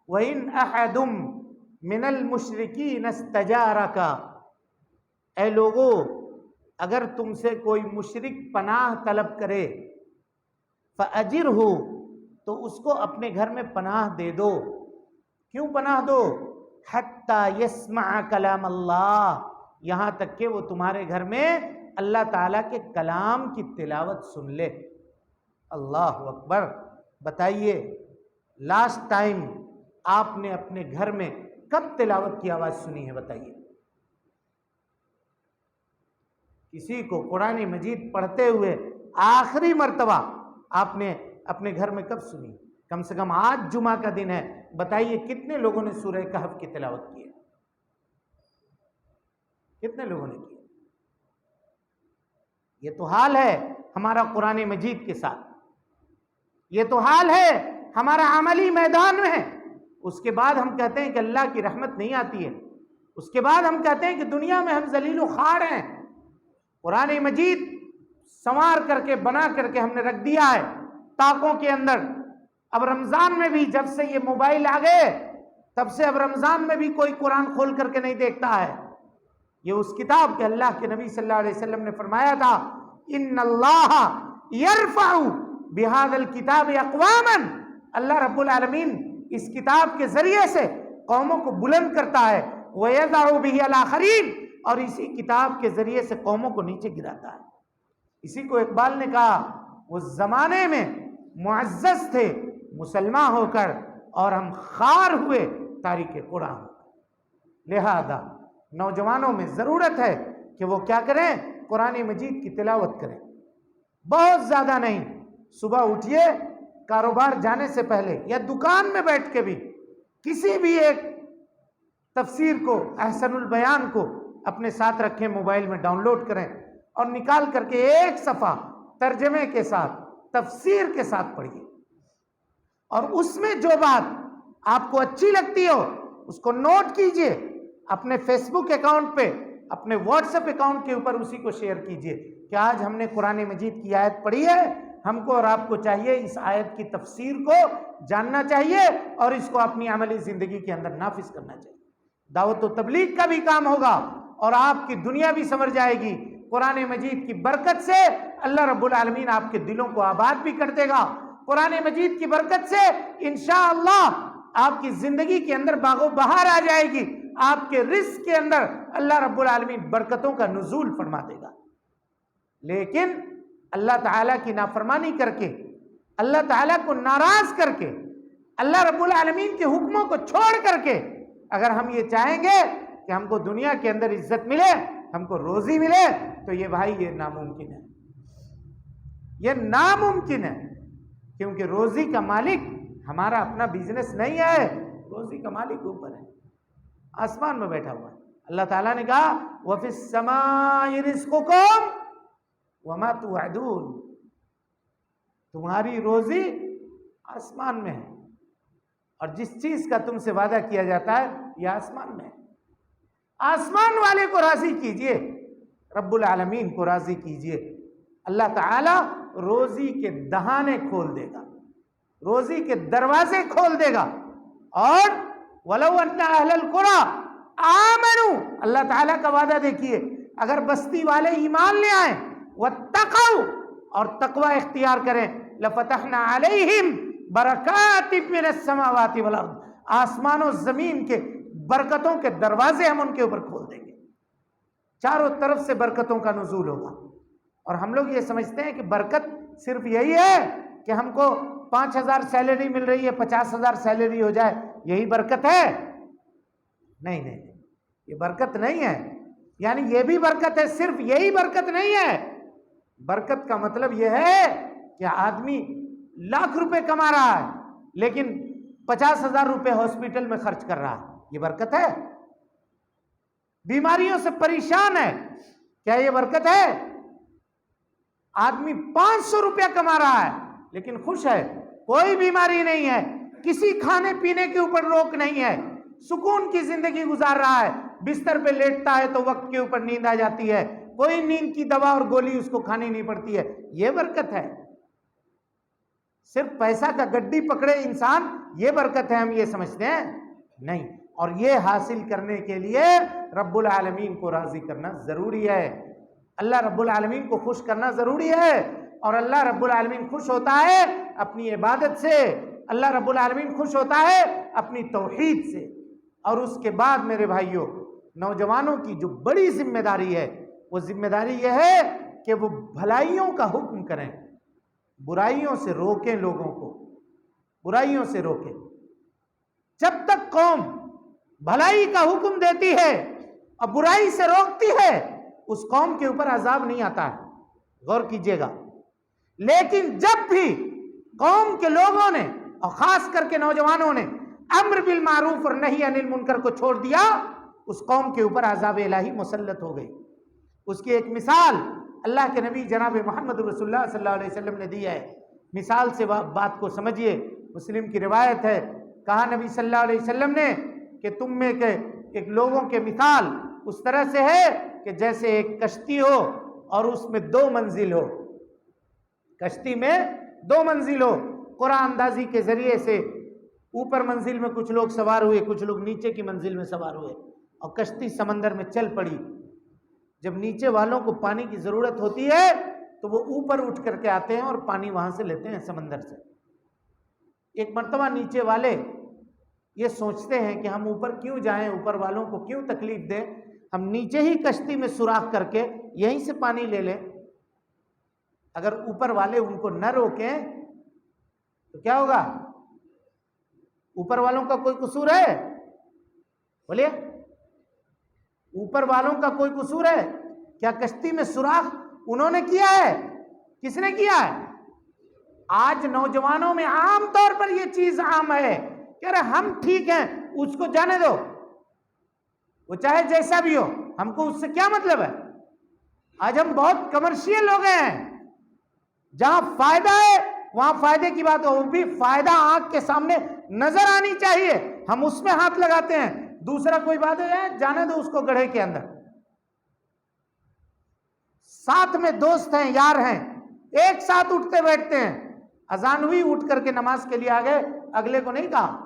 وَإِنْ أَحَدٌ مِّنَ الْمُشْرِكِينَ اسْتَجَارَكَ. اے لوگو، اگر تم سے کوئی مشرک پناہ طلب کرے، فَأَجِرْهُ، تو اس کو اپنے گھر میں پناہ دے دو. کیوں پناہ دو؟ حَتَّى يَسْمَعَ كَلَامَ اللَّهِ، یہاں تک کہ وہ تمہارے گھر میں اللہ تعالیٰ کے کلام کی تلاوت سن لے. اللہ اکبر. بتائیے لاسٹ ٹائم آپ نے اپنے گھر میں کب تلاوت کی آواز سنی ہے؟ بتائیے. کسی کو قرآن مجید پڑھتے ہوئے آخری مرتبہ آپ نے اپنے گھر میں کب سنی؟ کم سے کم آج جمعہ کا دن ہے، بتائیے کتنے لوگوں نے سورہ کہف کی تلاوت کی ہے؟ کتنے لوگوں نے کی؟ یہ تو حال ہے ہمارا قرآن مجید کے ساتھ، یہ تو حال ہے ہمارا عملی میدان میں ہے. اس کے بعد ہم کہتے ہیں کہ اللہ کی رحمت نہیں آتی ہے. اس کے بعد ہم کہتے ہیں کہ دنیا میں ہم ذلیل و خوار ہیں. قرآن مجید سنوار کر کے، بنا کر کے ہم نے رکھ دیا ہے طاقوں کے اندر. اب رمضان میں بھی جب سے یہ موبائل آ گئے تب سے اب رمضان میں بھی کوئی قرآن کھول کر کے نہیں دیکھتا ہے. یہ اس کتاب کے اللہ کے نبی صلی اللہ علیہ وسلم نے فرمایا تھا ان اللہ یرفع بہذا الکتاب اقواما. اللہ رب العالمین اس کتاب کے ذریعے سے قوموں کو بلند کرتا ہے، وَيَضَعُ بِهِ الْآخَرِينَ، اور اسی کتاب کے ذریعے سے قوموں کو نیچے گراتا ہے. اسی کو اقبال نے کہا وہ زمانے میں معزز تھے مسلمان ہو کر اور ہم خار ہوئے تاریخ قرآن. لہذا نوجوانوں میں ضرورت ہے کہ وہ کیا کریں؟ قرآن مجید کی تلاوت کریں. بہت زیادہ نہیں، صبح اٹھیے، کاروبار جانے سے پہلے یا دکان میں بیٹھ کے بھی کسی بھی ایک تفسیر کو، احسن البیان کو اپنے ساتھ رکھیں، موبائل میں ڈاؤن لوڈ کریں اور نکال کر کے ایک صفحہ ترجمے کے ساتھ، تفسیر کے ساتھ پڑھیے. اور اس میں جو بات آپ کو اچھی لگتی ہو اس کو نوٹ کیجئے اپنے فیس بک اکاؤنٹ پہ, اپنے واٹس ایپ اکاؤنٹ کے اوپر اسی کو شیئر کیجئے کہ آج ہم نے قرآن مجید کی آیت پڑھی ہے. ہم کو اور آپ کو چاہیے اس آیت کی تفسیر کو جاننا چاہیے اور اس کو اپنی عملی زندگی کے اندر نافذ کرنا چاہیے. دعوت و تبلیغ کا بھی کام ہوگا اور آپ کی دنیا بھی سمجھ جائے گی. قرآن مجید کی برکت سے اللہ رب العالمین آپ کے دلوں کو آباد بھی کر دے گا. قرآن مجید کی برکت سے انشاءاللہ آپ کی زندگی کے اندر باغ و بہار آ جائے گی. آپ کے رزق کے اندر اللہ رب العالمین برکتوں کا نزول فرما دے گا. لیکن اللہ تعالیٰ کی نافرمانی کر کے, اللہ تعالیٰ کو ناراض کر کے, اللہ رب العالمین کے حکموں کو چھوڑ کر کے اگر ہم یہ چاہیں گے کہ ہم کو دنیا کے اندر عزت ملے, ہم کو روزی ملے, تو یہ بھائی یہ ناممکن ہے. یہ ناممکن ہے, کیونکہ روزی کا مالک ہمارا اپنا بزنس نہیں ہے. روزی کا مالک اوپر ہے, آسمان میں بیٹھا ہوا ہے. اللہ تعالیٰ نے کہا وَفِي السَّمَاءِ رِزْقُكُمْ وَمَا تُوعَدُونَ, تمہاری روزی آسمان میں ہے اور جس چیز کا تم سے وعدہ کیا جاتا ہے یہ آسمان میں ہے. آسمان والے کو راضی کیجئے, رب العالمین کو راضی کیجئے. اللہ تعالی روزی کے دہانے کھول دے گا, روزی کے دروازے کھول دے گا. اور وَلَوْ أَنَّ أَهْلَ الْقُرَىٰ آمَنُوا, اللہ تعالیٰ کا وعدہ دیکھیے, اگر بستی والے ایمان لے آئیں, وَاتَّقَوْا, اور تقوی اختیار کریں, لَفَتَحْنَا عَلَيْهِمْ بَرَكَاتٍ مِّنَ السَّمَاوَاتِ وَالْأَرْضِ, آسمان و زمین کے برکتوں کے دروازے ہم ان کے اوپر کھول دیں گے. چاروں طرف سے برکتوں کا نزول ہوگا. اور ہم لوگ یہ سمجھتے ہیں کہ برکت صرف یہی ہے کہ ہم کو 5,000 سیلری مل رہی ہے, 50,000 سیلری ہو جائے, یہی برکت ہے. نہیں نہیں, یہ برکت نہیں ہے. یعنی یہ بھی برکت ہے, صرف یہی برکت نہیں ہے. برکت کا مطلب یہ ہے کہ آدمی لاکھ روپے کما رہا ہے لیکن 50,000 روپے ہاسپٹل میں خرچ کر رہا ہے, یہ برکت ہے. بیماریوں سے پریشان ہے, کیا یہ برکت ہے؟ آدمی 500 روپیہ کما رہا ہے لیکن خوش ہے, کوئی بیماری نہیں ہے, کسی کھانے پینے کے اوپر روک نہیں ہے, سکون کی زندگی گزار رہا ہے, بستر پہ لیٹتا ہے تو وقت کے اوپر نیند آ جاتی ہے, کوئی نیند کی دوا اور گولی اس کو کھانی نہیں پڑتی ہے, یہ برکت ہے. صرف پیسہ کا گڈی پکڑے انسان یہ برکت ہے ہم یہ سمجھتے ہیں؟ نہیں. اور یہ حاصل کرنے کے لیے رب العالمین کو راضی کرنا ضروری ہے, اللہ رب العالمین کو خوش کرنا ضروری ہے. اور اللہ رب العالمین خوش ہوتا ہے اپنی عبادت سے, اللہ رب العالمین خوش ہوتا ہے اپنی توحید سے. اور اس کے بعد میرے بھائیوں, نوجوانوں کی جو بڑی ذمہ داری ہے وہ ذمہ داری یہ ہے کہ وہ بھلائیوں کا حکم کریں, برائیوں سے روکیں, لوگوں کو برائیوں سے روکیں. جب تک قوم بھلائی کا حکم دیتی ہے اور برائی سے روکتی ہے اس قوم کے اوپر عذاب نہیں آتا ہے, غور کیجئے گا. لیکن جب بھی قوم کے لوگوں نے اور خاص کر کے نوجوانوں نے امر بالمعروف اور نہی عن المنکر کو چھوڑ دیا, اس قوم کے اوپر عذاب الہی مسلط ہو گئی. اس کی ایک مثال اللہ کے نبی جناب محمد رسول اللہ صلی اللہ علیہ وسلم نے دی ہے. مثال سے بات کو سمجھیے. مسلم کی روایت ہے, کہا نبی صلی اللہ علیہ وسلم نے کہ تم میں کے ایک لوگوں کے مثال اس طرح سے ہے کہ جیسے ایک کشتی ہو اور اس میں 2 منزل ہو. کشتی میں 2 منزل ہو. قرآن اندازی کے ذریعے سے اوپر منزل میں کچھ لوگ سوار ہوئے, کچھ لوگ نیچے کی منزل میں سوار ہوئے اور کشتی سمندر میں چل پڑی. جب نیچے والوں کو پانی کی ضرورت ہوتی ہے تو وہ اوپر اٹھ کر کے آتے ہیں اور پانی وہاں سے لیتے ہیں سمندر سے. ایک مرتبہ نیچے والے یہ سوچتے ہیں کہ ہم اوپر کیوں جائیں, اوپر والوں کو کیوں تکلیف دیں, ہم نیچے ہی کشتی میں سوراخ کر کے یہیں سے پانی لے لیں. اگر اوپر والے ان کو نہ روکیں تو کیا ہوگا؟ اوپر والوں کا کوئی قصور ہے؟ بولیے, اوپر والوں کا کوئی قصور ہے کیا؟ کشتی میں سوراخ انہوں نے کیا ہے, کس نے کیا ہے؟ آج نوجوانوں میں عام طور پر یہ چیز عام ہے کہ ارے ہم ٹھیک ہیں, اس کو جانے دو, وہ چاہے جیسا بھی ہو, ہم کو اس سے کیا مطلب ہے. آج ہم بہت کمرشیل ہو گئے ہیں, جہاں فائدہ ہے وہاں فائدے کی بات ہو، وہ بھی فائدہ آنکھ کے سامنے نظر آنی چاہیے، ہم اس میں ہاتھ لگاتے ہیں. دوسرا کوئی بات ہے جانے دو اس کو گڑھے کے اندر. ساتھ میں دوست ہیں، یار ہیں، ایک ساتھ اٹھتے بیٹھتے ہیں، اذان ہوئی اٹھ کر کے نماز کے لیے آ گئے، اگلے کو نہیں کہا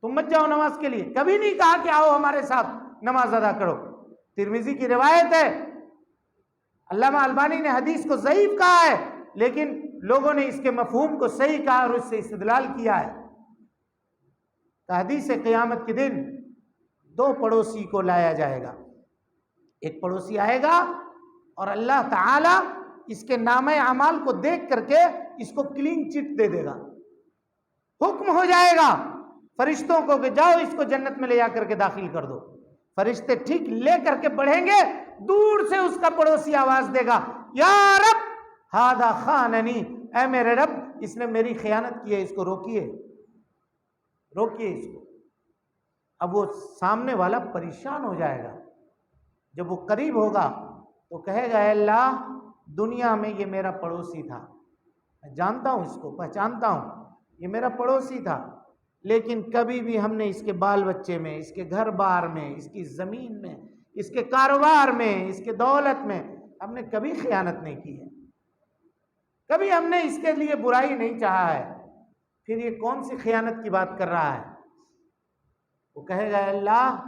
تم مت جاؤ نماز کے لیے، کبھی نہیں کہا کہ آؤ ہمارے ساتھ نماز ادا کرو. ترمذی کی روایت ہے، علامہ البانی نے حدیث کو ضعیف کہا ہے، لیکن لوگوں نے اس کے مفہوم کو صحیح کہا اور اس سے استدلال کیا ہے. حدیث قیامت کے دن دو پڑوسی کو لایا جائے گا. ایک پڑوسی آئے گا اور اللہ تعالی اس کے نامہ اعمال کو دیکھ کر کے اس کو کلین چٹ دے دے گا. حکم ہو جائے گا فرشتوں کو کہ جاؤ اس کو جنت میں لے جا کر کے داخل کر دو. فرشتے ٹھیک لے کر کے بڑھیں گے، دور سے اس کا پڑوسی آواز دے گا، یا رب ہذا خاننی، اے میرے رب اس نے میری خیانت کی ہے، اس کو روکیے روکیے اس کو. اب وہ سامنے والا پریشان ہو جائے گا. جب وہ قریب ہوگا تو کہے گا اے اللہ دنیا میں یہ میرا پڑوسی تھا، میں جانتا ہوں اس کو، پہچانتا ہوں، یہ میرا پڑوسی تھا، لیکن کبھی بھی ہم نے اس کے بال بچے میں، اس کے گھر بار میں، اس کی زمین میں، اس کے کاروبار میں، اس کے دولت میں ہم نے کبھی خیانت نہیں کی ہے، کبھی ہم نے اس کے لیے برائی نہیں چاہا ہے، پھر یہ کون سی خیانت کی بات کر رہا ہے؟ وہ کہے گا اے اللہ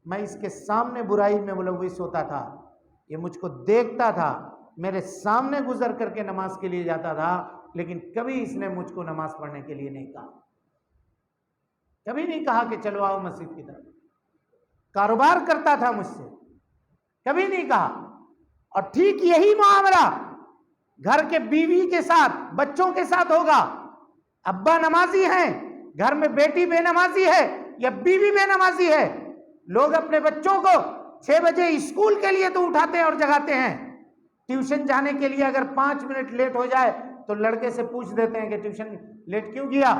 میں اس کے سامنے برائی میں ملوث ہوتا تھا، یہ مجھ کو دیکھتا تھا، میرے سامنے گزر کر کے نماز کے لیے جاتا تھا، لیکن کبھی اس نے مجھ کو نماز پڑھنے کے لیے نہیں کہا، کبھی نہیں کہا کہ چلو آؤ مسجد کی طرف. کاروبار کرتا تھا مجھ سے، کبھی نہیں کہا. اور ٹھیک یہی معاملہ گھر کے بیوی کے ساتھ، بچوں کے ساتھ ہوگا. ابا نمازی ہیں، گھر میں بیٹی بے نمازی ہے یا بیوی بے نمازی ہے، لوگ اپنے بچوں کو 6 بجے اسکول کے لیے تو اٹھاتے ہیں اور جگاتے ہیں، ٹیوشن جانے کے لیے اگر 5 منٹ لیٹ ہو جائے تو لڑکے سے پوچھ دیتے ہیں کہ ٹیوشن لیٹ کیوں گیا،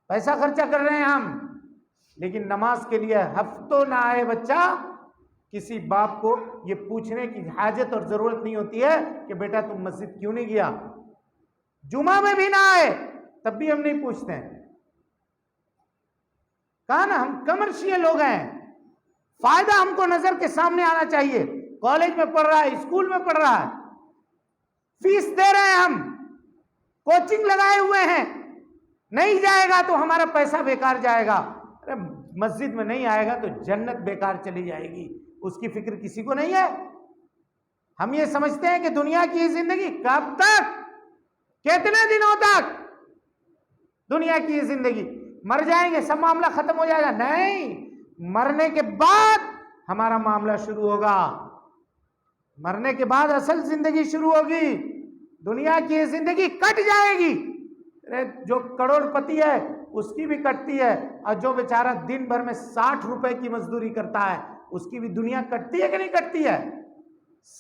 پیسہ خرچہ کر رہے ہیں ہم. لیکن نماز کے لیے ہفتوں نہ آئے بچہ، کسی باپ کو یہ پوچھنے کی حاجت اور ضرورت نہیں ہوتی ہے کہ بیٹا تم مسجد کیوں نہیں گیا. جمعہ میں بھی نہ آئے تب بھی ہم نہیں پوچھتے ہیں. کہا نا ہم کمرشیل لوگ ہیں، فائدہ ہم کو نظر کے سامنے آنا چاہیے. کالج میں پڑھ رہا ہے، اسکول میں پڑھ رہا ہے، فیس دے رہے ہیں، ہم کوچنگ لگائے ہوئے ہیں، نہیں جائے گا تو ہمارا پیسہ بیکار جائے گا. ارے مسجد میں نہیں آئے گا تو جنت بیکار چلی جائے گی، اس کی فکر کسی کو نہیں ہے. ہم یہ سمجھتے ہیں کہ دنیا کی زندگی کب تک، کتنے دنوں تک دنیا کی یہ زندگی، مر جائیں گے سب معاملہ ختم ہو جائے گا. نہیں، مرنے کے بعد ہمارا معاملہ شروع ہوگا، مرنے کے بعد اصل زندگی شروع ہوگی. دنیا کی یہ زندگی کٹ جائے گی. جو کروڑ پتی ہے اس کی بھی کٹتی ہے، اور جو بیچارہ دن بھر میں 60 روپے کی مزدوری کرتا ہے اس کی بھی دنیا کٹتی ہے کہ نہیں کٹتی ہے؟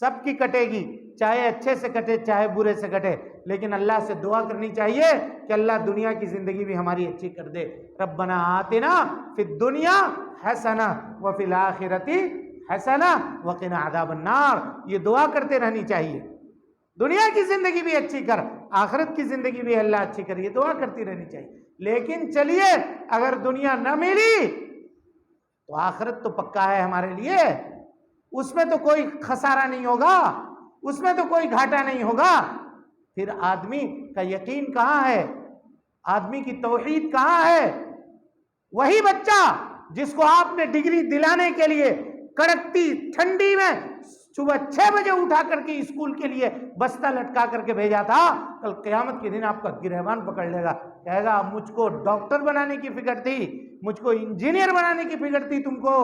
سب کی کٹے گی، چاہے اچھے سے کٹے چاہے برے سے کٹے. لیکن اللہ سے دعا کرنی چاہیے کہ اللہ دنیا کی زندگی بھی ہماری اچھی کر دے. ربنا آتنا فی الدنیا حسنہ وفی الآخرۃ حسنہ وقنا عذاب النار. یہ دعا کرتے رہنی چاہیے، دنیا کی زندگی بھی اچھی کر، آخرت کی زندگی بھی اللہ اچھی کر، یہ دعا کرتی رہنی چاہیے. لیکن چلیے اگر دنیا نہ ملی تو آخرت تو پکا ہے ہمارے لیے، اس میں تو کوئی خسارہ نہیں ہوگا، اس میں تو کوئی گھاٹا نہیں ہوگا. پھر آدمی کا یقین کہاں ہے، آدمی کی توحید کہاں ہے؟ وہی بچہ جس کو آپ نے ڈگری دلانے کے لیے کڑکتی ٹھنڈی میں صبح 6 بجے اٹھا کر کے اسکول کے لیے بستہ لٹکا کر کے بھیجا تھا، کل قیامت کے دن آپ کا گریبان پکڑ لے گا، کہے گا مجھ کو ڈاکٹر بنانے کی فکر تھی، مجھ کو انجینئر بنانے کی فکر تھی، تم کو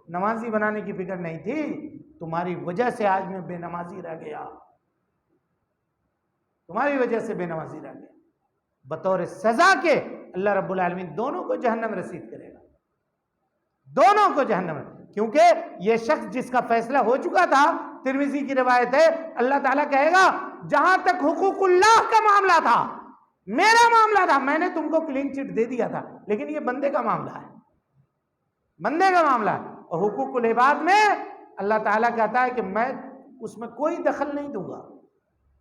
نمازی بنانے کی فکر نہیں تھی. تمہاری وجہ سے آج میں بے نمازی رہ گیا، تمہاری وجہ سے بے نمازی رہ گیا. بطور سزا کے اللہ رب العالمین دونوں کو جہنم رسید کرے گا، دونوں کو جہنم. کیونکہ یہ شخص جس کا فیصلہ ہو چکا تھا، ترمذی کی روایت ہے، اللہ تعالیٰ کہے گا جہاں تک حقوق اللہ کا معاملہ تھا، میرا معاملہ تھا، میں نے تم کو کلین چٹ دے دیا تھا، لیکن یہ بندے کا معاملہ ہے، بندے کا معاملہ ہے. اور حقوق العباد میں اللہ تعالیٰ کہتا ہے کہ میں اس میں کوئی دخل نہیں دوں گا،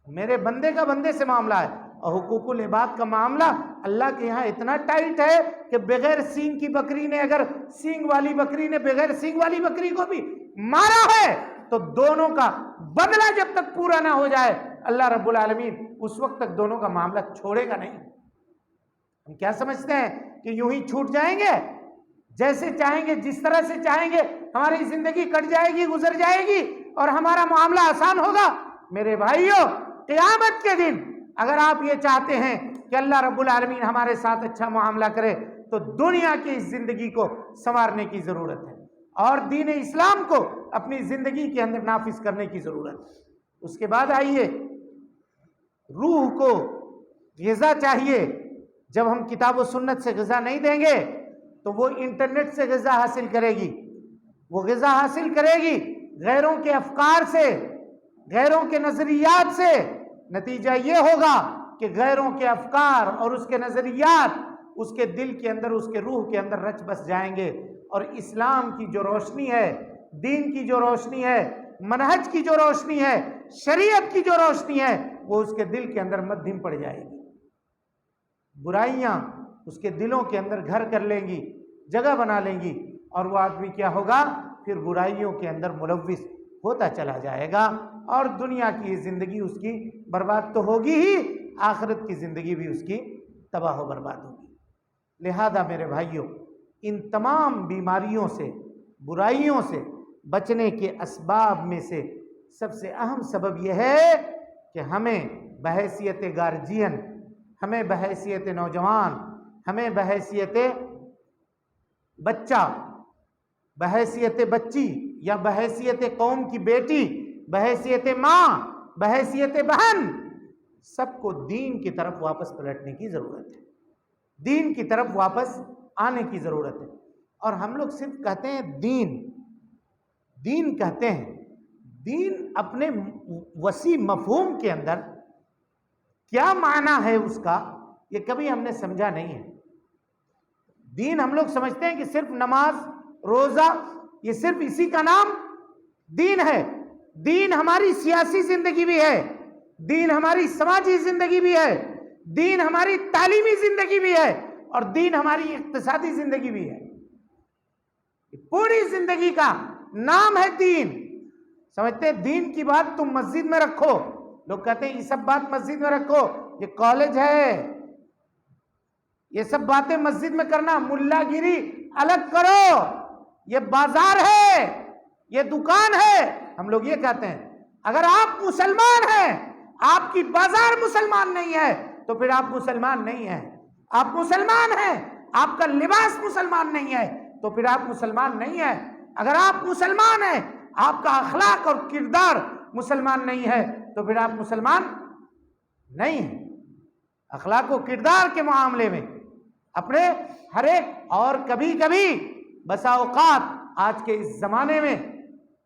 میرے بندے کا بندے سے معاملہ ہے. اور حقوق العباد کا معاملہ اللہ کے یہاں اتنا ٹائٹ ہے کہ بغیر سینگ کی بکری نے اگر سینگ والی بکری نے بغیر سینگ والی بکری کو بھی مارا ہے تو دونوں کا بدلہ جب تک پورا نہ ہو جائے اللہ رب العالمین اس وقت تک دونوں کا معاملہ چھوڑے گا نہیں. ہم کیا سمجھتے ہیں کہ یوں ہی چھوٹ جائیں گے، جیسے چاہیں گے جس طرح سے چاہیں گے ہماری زندگی کٹ جائے گی، گزر جائے گی اور ہمارا معاملہ آسان ہوگا؟ میرے بھائیوں، قیامت کے دن اگر آپ یہ چاہتے ہیں کہ اللہ رب العالمین ہمارے ساتھ اچھا معاملہ کرے تو دنیا کی اس زندگی کو سنوارنے کی ضرورت ہے اور دین اسلام کو اپنی زندگی کے اندر نافذ کرنے کی ضرورت ہے. اس کے بعد آئیے، روح کو غذا چاہیے. جب ہم کتاب و سنت سے غذا نہیں دیں گے تو وہ انٹرنیٹ سے غذا حاصل کرے گی، وہ غذا حاصل کرے گی غیروں کے افکار سے، غیروں کے نظریات سے. نتیجہ یہ ہوگا کہ غیروں کے افکار اور اس کے نظریات اس کے دل کے اندر، اس کے روح کے اندر رچ بس جائیں گے اور اسلام کی جو روشنی ہے، دین کی جو روشنی ہے، منہج کی جو روشنی ہے، شریعت کی جو روشنی ہے، وہ اس کے دل کے اندر مدھم پڑ جائے گی. برائیاں اس کے دلوں کے اندر گھر کر لیں گی، جگہ بنا لیں گی اور وہ آدمی کیا ہوگا؟ پھر برائیوں کے اندر ملوث ہوتا چلا جائے گا اور دنیا کی زندگی اس کی برباد تو ہوگی ہی، آخرت کی زندگی بھی اس کی تباہ و برباد ہوگی. لہذا میرے بھائیوں، ان تمام بیماریوں سے، برائیوں سے بچنے کے اسباب میں سے سب سے اہم سبب یہ ہے کہ ہمیں بحیثیت گارجین، ہمیں بحیثیت نوجوان، ہمیں بحیثیت بچہ، بحیثیت بچی یا بحیثیت قوم کی بیٹی، بحیثیت ماں، بحیثیت بہن، سب کو دین کی طرف واپس پلٹنے کی ضرورت ہے، دین کی طرف واپس آنے کی ضرورت ہے. اور ہم لوگ صرف کہتے ہیں دین، دین کہتے ہیں. دین اپنے وسیع مفہوم کے اندر کیا معنی ہے اس کا، یہ کبھی ہم نے سمجھا نہیں ہے. دین ہم لوگ سمجھتے ہیں کہ صرف نماز، روزہ، یہ صرف اسی کا نام دین ہے. دین ہماری سیاسی زندگی بھی ہے، دین ہماری سماجی زندگی بھی ہے، دین ہماری تعلیمی زندگی بھی ہے اور دین ہماری اقتصادی زندگی بھی ہے. پوری زندگی کا نام ہے دین. سمجھتے ہیں دین کی بات تم مسجد میں رکھو، لوگ کہتے ہیں یہ سب بات مسجد میں رکھو، یہ کالج ہے، یہ سب باتیں مسجد میں کرنا، ملا گیری الگ کرو، یہ بازار ہے، یہ دکان ہے. ہم لوگ یہ کہتے ہیں اگر آپ مسلمان ہیں، آپ کی بازار مسلمان نہیں ہے تو پھر آپ مسلمان نہیں ہیں. آپ مسلمان ہیں، آپ کا لباس مسلمان نہیں ہے تو پھر آپ مسلمان نہیں ہیں. اگر آپ مسلمان ہیں، آپ کا اخلاق اور کردار مسلمان نہیں ہے تو پھر آپ مسلمان نہیں ہیں. اخلاق و کردار کے معاملے میں اپنے ہر ایک، اور کبھی کبھی بسا اوقات آج کے اس زمانے میں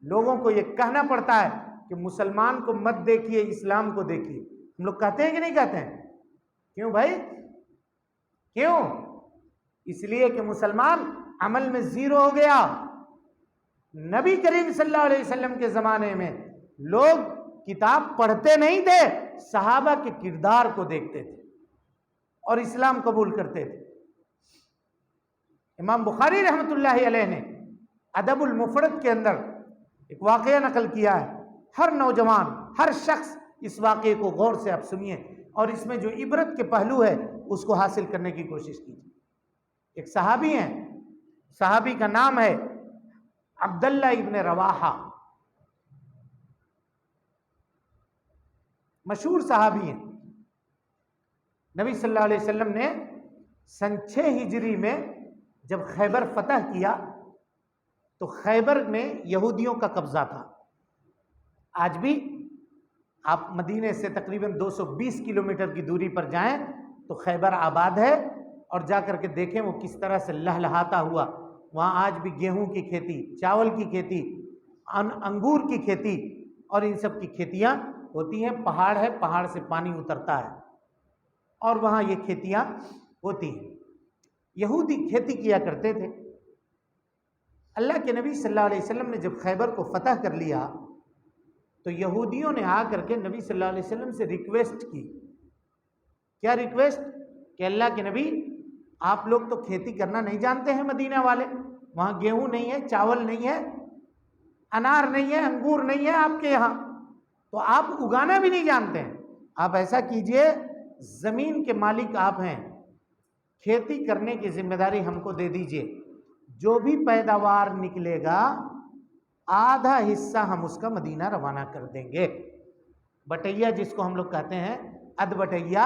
لوگوں کو یہ کہنا پڑتا ہے کہ مسلمان کو مت دیکھیے، اسلام کو دیکھیے. ہم لوگ کہتے ہیں کہ نہیں کہتے ہیں؟ کیوں بھائی؟ کیوں؟ اس لیے کہ مسلمان عمل میں زیرو ہو گیا. نبی کریم صلی اللہ علیہ وسلم کے زمانے میں لوگ کتاب پڑھتے نہیں تھے، صحابہ کے کردار کو دیکھتے تھے اور اسلام قبول کرتے تھے. امام بخاری رحمۃ اللہ علیہ نے ادب المفرد کے اندر ایک واقعہ نقل کیا ہے. ہر نوجوان، ہر شخص اس واقعے کو غور سے آپ سنیے اور اس میں جو عبرت کے پہلو ہے اس کو حاصل کرنے کی کوشش کیجیے. ایک صحابی ہیں، صحابی کا نام ہے عبداللہ ابن رواحہ، مشہور صحابی ہیں. نبی صلی اللہ علیہ وسلم نے سن 6 ہجری میں جب خیبر فتح کیا تو خیبر میں یہودیوں کا قبضہ تھا. آج بھی آپ مدینے سے تقریباً 220 کلومیٹر کی دوری پر جائیں تو خیبر آباد ہے اور جا کر کے دیکھیں وہ کس طرح سے لہلہاتا ہوا. وہاں آج بھی گیہوں کی کھیتی، چاول کی کھیتی، انگور کی کھیتی اور ان سب کی کھیتیاں ہوتی ہیں. پہاڑ ہے، پہاڑ سے پانی اترتا ہے اور وہاں یہ کھیتیاں ہوتی ہیں. یہودی کھیتی کیا کرتے تھے. اللہ کے نبی صلی اللہ علیہ وسلم نے جب خیبر کو فتح کر لیا تو یہودیوں نے آ کر کے نبی صلی اللہ علیہ وسلم سے ریکویسٹ کی. کیا ریکویسٹ؟ کہ اللہ کے نبی آپ لوگ تو کھیتی کرنا نہیں جانتے ہیں، مدینہ والے، وہاں گیہوں نہیں ہے، چاول نہیں ہے، انار نہیں ہے، انگور نہیں ہے آپ کے یہاں، تو آپ اگانا بھی نہیں جانتے ہیں. آپ ایسا کیجئے، زمین کے مالک آپ ہیں، کھیتی کرنے کی ذمہ داری ہم کو دے دیجئے، جو بھی پیداوار نکلے گا آدھا حصہ ہم اس کا مدینہ روانہ کر دیں گے. بٹیا جس کو ہم لوگ کہتے ہیں، اد بٹیا،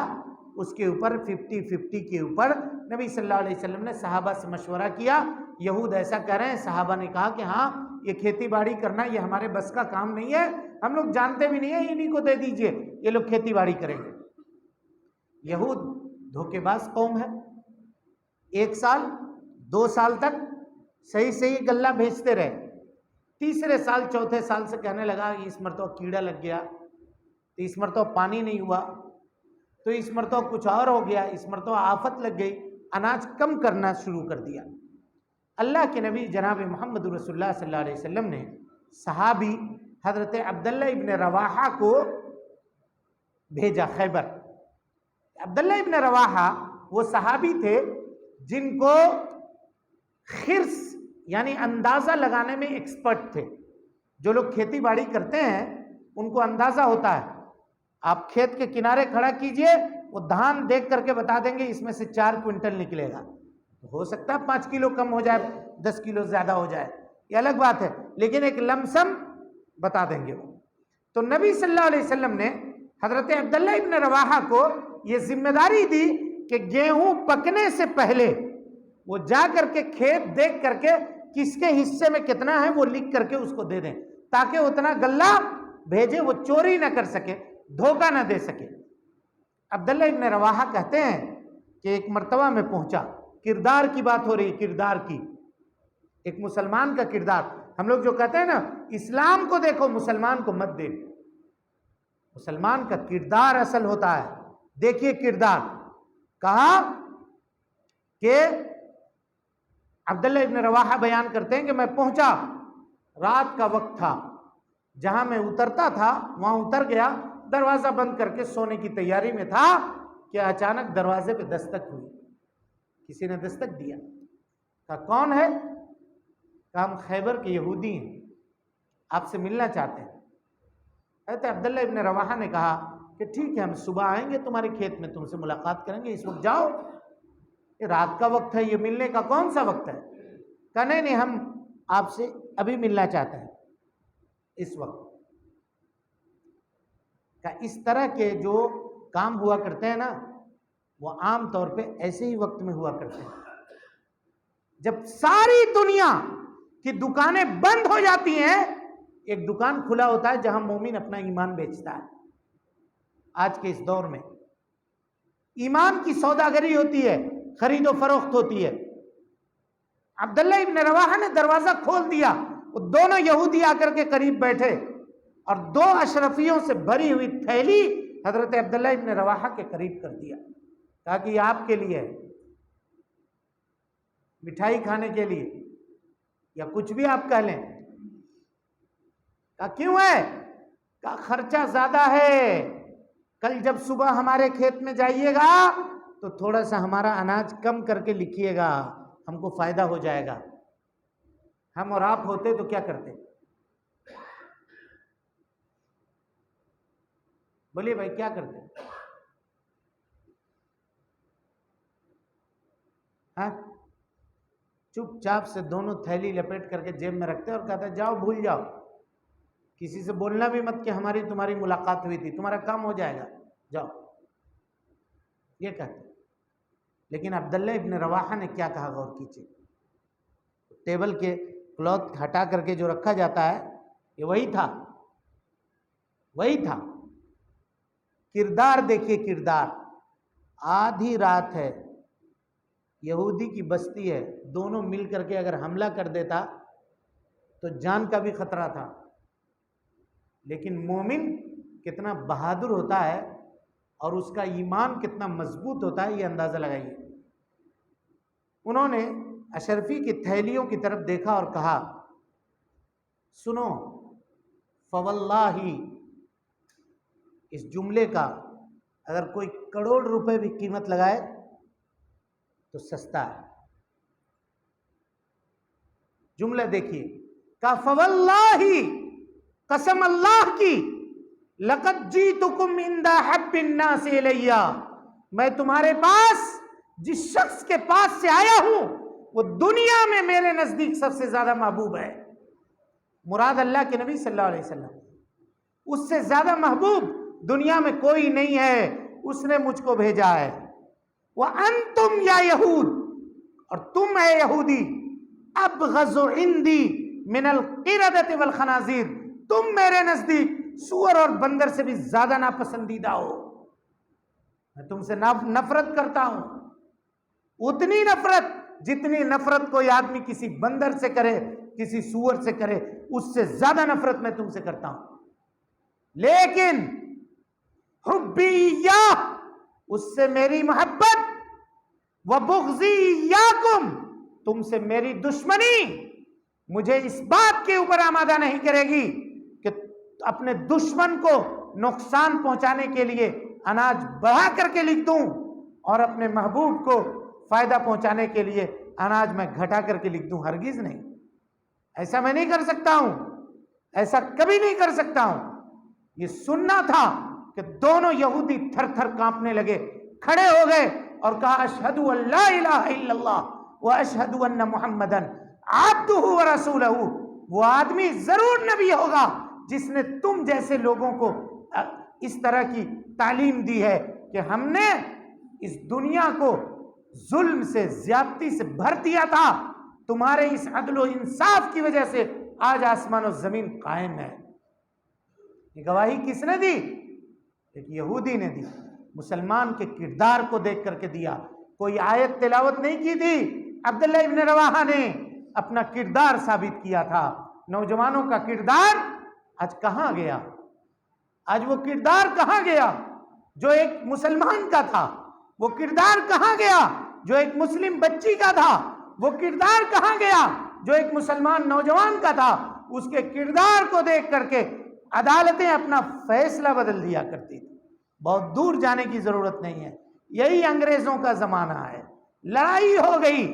اس کے اوپر 50-50 کے اوپر نبی صلی اللہ علیہ وسلم نے صحابہ سے مشورہ کیا. یہود ایسا کر رہے ہیں، صحابہ نے کہا کہ ہاں یہ کھیتی باڑی کرنا یہ ہمارے بس کا کام نہیں ہے، ہم لوگ جانتے بھی نہیں ہیں، انہی کو دے دیجئے، یہ لوگ کھیتی باڑی کریں گے. یہود دھوکے باز قوم ہے. 1 سال 2 سال تک صحیح غلہ بھیجتے رہے. تیسرے سال چوتھے سال سے کہنے لگا اس مرتبہ کیڑا لگ گیا، تو اس مرتبہ پانی نہیں ہوا، تو اس مرتبہ کچھ اور ہو گیا، اس مرتبہ آفت لگ گئی، اناج کم کرنا شروع کر دیا. اللہ کے نبی جناب محمد رسول اللہ صلی اللہ علیہ وسلم نے صحابی حضرت عبداللہ ابن رواحہ کو بھیجا خیبر. عبداللہ ابن رواحہ وہ صحابی تھے جن کو خرس یعنی اندازہ لگانے میں ایکسپرٹ تھے. جو لوگ کھیتی باڑی کرتے ہیں ان کو اندازہ ہوتا ہے. آپ کھیت کے کنارے کھڑا کیجئے، وہ دھان دیکھ کر کے بتا دیں گے اس میں سے 4 کوئنٹل نکلے گا. ہو سکتا ہے 5 کلو کم ہو جائے، 10 کلو زیادہ ہو جائے، یہ الگ بات ہے، لیکن ایک لمسم بتا دیں گے وہ. تو نبی صلی اللہ علیہ وسلم نے حضرت عبداللہ ابن رواحہ کو یہ ذمہ داری دی کہ گیہوں پکنے سے پہلے وہ جا کر کے کھیت دیکھ کر کے کس کے حصے میں کتنا ہے وہ لکھ کر کے اس کو دے دیں، تاکہ اتنا غلہ بھیجے، وہ چوری نہ کر سکے، دھوکہ نہ دے سکے. عبداللہ ابن رواحہ کہتے ہیں کہ ایک مرتبہ میں پہنچا، کردار کی بات ہو رہی، کردار کی، ایک مسلمان کا کردار. ہم لوگ جو کہتے ہیں نا اسلام کو دیکھو مسلمان کو مت دیکھو، مسلمان کا کردار اصل ہوتا ہے. دیکھیے کردار. کہا کہ عبداللہ ابن رواحہ بیان کرتے ہیں کہ میں پہنچا، رات کا وقت تھا، جہاں میں اترتا تھا وہاں اتر گیا، دروازہ بند کر کے سونے کی تیاری میں تھا کہ اچانک دروازے پہ دستک ہوئی. کسی نے دستک دیا. کہا کون ہے؟ کہا ہم خیبر کے یہودی ہیں، آپ سے ملنا چاہتے ہیں. حضرت عبداللہ ابن رواحہ نے کہا کہ ٹھیک ہے، ہم صبح آئیں گے تمہارے کھیت میں، تم سے ملاقات کریں گے، اس وقت جاؤ، یہ رات کا وقت ہے، یہ ملنے کا کون سا وقت ہے؟ کہا نہیں ہم آپ سے ابھی ملنا چاہتے ہیں اس وقت. کہ اس طرح کے جو کام ہوا کرتے ہیں نا وہ عام طور پہ ایسے ہی وقت میں ہوا کرتے ہیں جب ساری دنیا کی دکانیں بند ہو جاتی ہیں. ایک دکان کھلا ہوتا ہے جہاں مومن اپنا ایمان بیچتا ہے. آج کے اس دور میں ایمان کی سوداگری ہوتی ہے، خرید و فروخت ہوتی ہے. عبداللہ ابن رواحہ نے دروازہ کھول دیا، وہ دونوں یہودی آ کر کے قریب بیٹھے اور 2 اشرفیوں سے بھری ہوئی تھیلی حضرت عبداللہ ابن رواحہ کے قریب کر دیا. کہا کہ یہ آپ کے لیے ہے، مٹھائی کھانے کے لیے یا کچھ بھی آپ کہہ لیں. کہا کیوں ہے؟ کہا خرچہ زیادہ ہے، کل جب صبح ہمارے کھیت میں جائیے گا تو تھوڑا سا ہمارا اناج کم کر کے لکھیے گا، ہم کو فائدہ ہو جائے گا. ہم اور آپ ہوتے تو کیا کرتے؟ بولیے بھائی کیا کرتے؟ ہاں، چپ چاپ سے دونوں تھیلی لپیٹ کر کے جیب میں رکھتے اور کہتے جاؤ بھول جاؤ، کسی سے بولنا بھی مت کہ ہماری تمہاری ملاقات ہوئی تھی، تمہارا کام ہو جائے گا، جاؤ، یہ کہتے. لیکن عبداللہ ابن رواحہ نے کیا کہا غور کیجیے. ٹیبل کے کلوتھ ہٹا کر کے جو رکھا جاتا ہے یہ وہی تھا، وہی تھا. کردار دیکھیے کردار. آدھی رات ہے، یہودی کی بستی ہے، دونوں مل کر کے اگر حملہ کر دیتا تو جان کا بھی خطرہ تھا. لیکن مومن کتنا بہادر ہوتا ہے اور اس کا ایمان کتنا مضبوط ہوتا ہے یہ اندازہ لگائیے. انہوں نے اشرفی کی تھیلیوں کی طرف دیکھا اور کہا سنو، فواللہ، اس جملے کا اگر کوئی کروڑ روپے بھی قیمت لگائے تو سستا ہے. جملہ دیکھیے، کہ فواللہ، قسم اللہ کی، لقد جیتکم عند حب الناس الی، میں تمہارے پاس جس شخص کے پاس سے آیا ہوں وہ دنیا میں میرے نزدیک سب سے زیادہ محبوب ہے. مراد اللہ کے نبی صلی اللہ علیہ وسلم. اس سے زیادہ محبوب دنیا میں کوئی نہیں ہے، اس نے مجھ کو بھیجا ہے. وَأَنْتُمْ یا یہود، اور تم اے یہودی، ابغض عندی من القردۃ والخنازیر، تم میرے نزدیک سور اور بندر سے بھی زیادہ ناپسندیدہ ہو. میں تم سے نفرت کرتا ہوں، اتنی نفرت جتنی نفرت کوئی آدمی کسی بندر سے کرے، کسی سور سے کرے، اس سے زیادہ نفرت میں تم سے کرتا ہوں. لیکن حبی ایاہ، اس سے میری محبت، وبغضی ایاکم، تم سے میری دشمنی مجھے اس بات کے اوپر آمادہ نہیں کرے گی کہ اپنے دشمن کو نقصان پہنچانے کے لیے اناج بڑھا کر کے لکھ دوں اور اپنے محبوب کو فائدہ پہنچانے کے لیے اناج میں گھٹا کر کے لکھ دوں. ہرگز نہیں، ایسا میں نہیں کر سکتا ہوں، ایسا کبھی نہیں کر سکتا ہوں. یہ سننا تھا کہ دونوں یہودی تھر تھر کانپنے لگے، کھڑے ہو گئے اور کہا اشہد ان لا الہ الا اللہ واشہد ان محمدن عبدہ ورسولہ. وہ آدمی ضرور نبی ہوگا جس نے تم جیسے لوگوں کو اس طرح کی تعلیم دی ہے کہ ہم نے اس دنیا کو ظلم سے، زیادتی سے بھر دیا تھا، تمہارے اس عدل و انصاف کی وجہ سے آج آسمان و زمین قائم ہے. یہ گواہی کس نے دی؟ ایک یہودی نے دی. مسلمان کے کردار کو دیکھ کر کے دیا. کوئی آیت تلاوت نہیں کی تھی، عبداللہ ابن رواحہ نے اپنا کردار ثابت کیا تھا. نوجوانوں کا کردار آج کہاں گیا؟ آج وہ کردار کہاں گیا جو ایک مسلمان کا تھا؟ وہ کردار کہاں گیا جو ایک مسلم بچی کا تھا؟ وہ کردار کہاں گیا جو ایک مسلمان نوجوان کا تھا؟ اس کے کردار کو دیکھ کر کے عدالتیں اپنا فیصلہ بدل دیا کرتی تھی. بہت دور جانے کی ضرورت نہیں ہے، یہی انگریزوں کا زمانہ ہے. لڑائی ہو گئی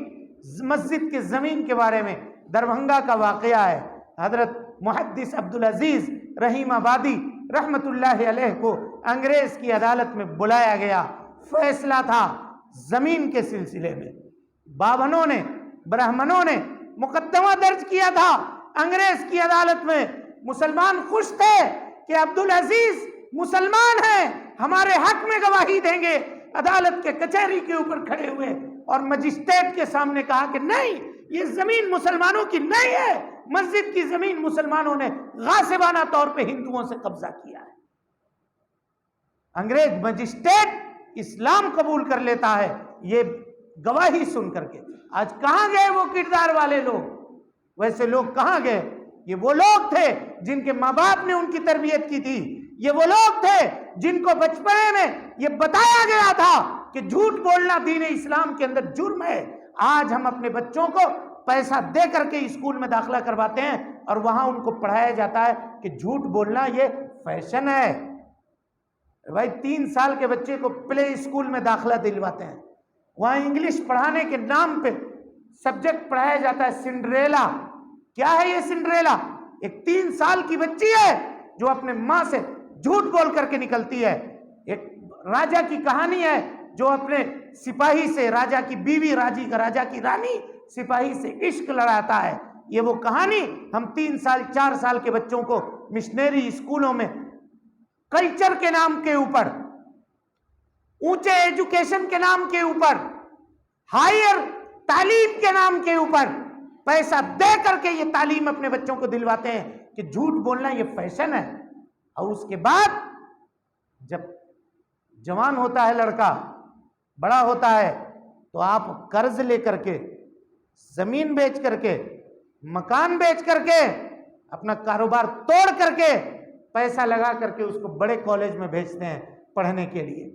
مسجد کے زمین کے بارے میں، دربھنگا کا واقعہ ہے. حضرت محدث عبدالعزیز رحیم آبادی رحمت اللہ علیہ کو انگریز کی عدالت میں بلایا گیا. فیصلہ تھا زمین کے سلسلے میں. بابنوں نے، برہمنوں نے مقدمہ درج کیا تھا انگریز کی عدالت میں. مسلمان خوش تھے کہ عبدالعزیز مسلمان ہیں، ہمارے حق میں گواہی دیں گے. عدالت کے کچہری کے اوپر کھڑے ہوئے اور مجسٹریٹ کے سامنے کہا کہ نہیں، یہ زمین مسلمانوں کی نہیں ہے، مسجد کی زمین مسلمانوں نے غاصبانہ طور پہ ہندوؤں سے قبضہ کیا ہے. انگریز مجسٹریٹ اسلام قبول کر لیتا ہے یہ گواہی سن کر کے. آج کہاں گئے وہ کردار والے لوگ؟ ویسے لوگ کہاں گئے؟ یہ وہ لوگ تھے جن کے ماں باپ نے ان کی تربیت کی تھی. یہ وہ لوگ تھے جن کو بچپنے میں یہ بتایا گیا تھا کہ جھوٹ بولنا دین اسلام کے اندر جرم ہے. آج ہم اپنے بچوں کو پیسہ دے کر کے اسکول میں داخلہ کرواتے ہیں اور وہاں ان کو پڑھایا جاتا ہے کہ جھوٹ بولنا یہ فیشن ہے. بھائی 3 سال کے بچے کو پلے اسکول میں داخلہ دلواتے ہیں، وہاں انگلش پڑھانے کے نام پہ سبجیکٹ پڑھایا جاتا ہے سنڈریلا. کیا ہے یہ سنڈریلا؟ ایک 3 سال کی بچی ہے جو اپنے ماں سے جھوٹ بول کر کے نکلتی ہے. ایک راجا کی کہانی ہے جو اپنے سپاہی سے، راجا کی بیوی، راجا کی رانی سپاہی سے عشق لڑاتا ہے. یہ وہ کہانی ہم 3 سال 4 سال کے بچوں کو مشنری اسکولوں میں کلچر کے نام کے اوپر، اونچے ایجوکیشن کے نام کے اوپر، ہائر تعلیم کے نام کے اوپر پیسہ دے کر کے یہ تعلیم اپنے بچوں کو دلواتے ہیں کہ جھوٹ بولنا یہ فیشن ہے. اور اس کے بعد جب جوان ہوتا ہے لڑکا، بڑا ہوتا ہے، تو آپ قرض لے کر کے، زمین بیچ کر کے، مکان بیچ کر کے، اپنا کاروبار توڑ کر کے، پیسہ لگا کر کے اس کو بڑے کالج میں بھیجتے ہیں پڑھنے کے لیے.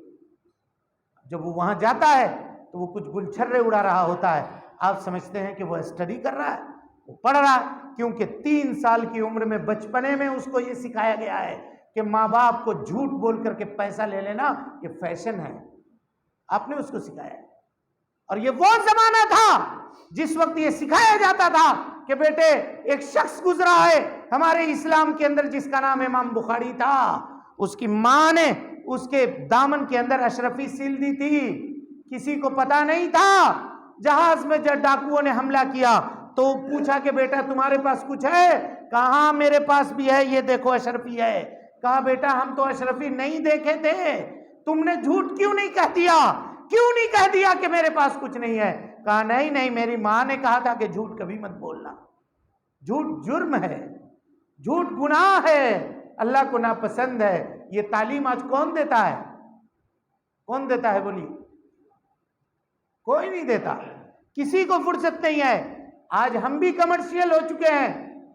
جب وہ وہاں جاتا ہے تو وہ کچھ گلچھرے اڑا رہا ہوتا ہے. آپ سمجھتے ہیں کہ وہ اسٹڈی کر رہا ہے؟ وہ پڑھ رہا ہے، کیونکہ 3 سال کی عمر میں بچپنے میں اس کو یہ سکھایا گیا ہے کہ ماں باپ کو جھوٹ بول کر کے پیسہ لے لینا یہ فیشن ہے. آپ نے اس کو سکھایا ہے. اور یہ وہ زمانہ تھا جس وقت یہ سکھایا جاتا تھا کہ بیٹے ایک شخص گزرا ہے ہمارے اسلام کے اندر جس کا نام امام بخاری تھا، اس کی ماں نے اس کے دامن کے اندر اشرفی سیل دی تھی، کسی کو پتا نہیں تھا. جہاز میں جب ڈاکوؤں نے حملہ کیا تو پوچھا کہ بیٹا تمہارے پاس کچھ ہے؟ کہاں میرے پاس بھی ہے، یہ دیکھو اشرفی ہے. کہا بیٹا ہم تو اشرفی نہیں دیکھے تھے، تم نے جھوٹ کیوں نہیں کہہ دیا، کیوں نہیں کہہ دیا کہ میرے پاس کچھ نہیں ہے؟ کہا نہیں نہیں، میری ماں نے کہا تھا کہ جھوٹ کبھی مت بولنا، جھوٹ جرم ہے، جھوٹ گناہ ہے، اللہ کو ناپسند ہے. یہ تعلیم آج کون دیتا ہے؟ کون دیتا ہے بولیے؟ کوئی نہیں دیتا، کسی کو فرصت نہیں ہے. آج ہم بھی کمرشیل ہو چکے ہیں،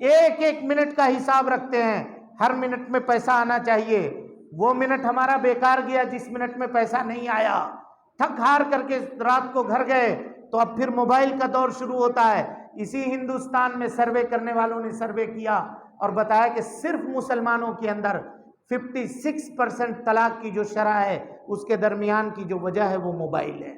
ایک ایک منٹ کا حساب رکھتے ہیں، ہر منٹ میں پیسہ آنا چاہیے. وہ منٹ ہمارا بیکار گیا جس منٹ میں پیسہ نہیں آیا، تھک ہار کر کے رات کو گھر گئے تو اب پھر موبائل کا دور شروع ہوتا ہے. اسی ہندوستان میں سروے کرنے والوں نے سروے کیا اور بتایا کہ صرف مسلمانوں کے اندر 56% طلاق کی جو شرح ہے اس کے درمیان کی جو وجہ ہے وہ موبائل ہے.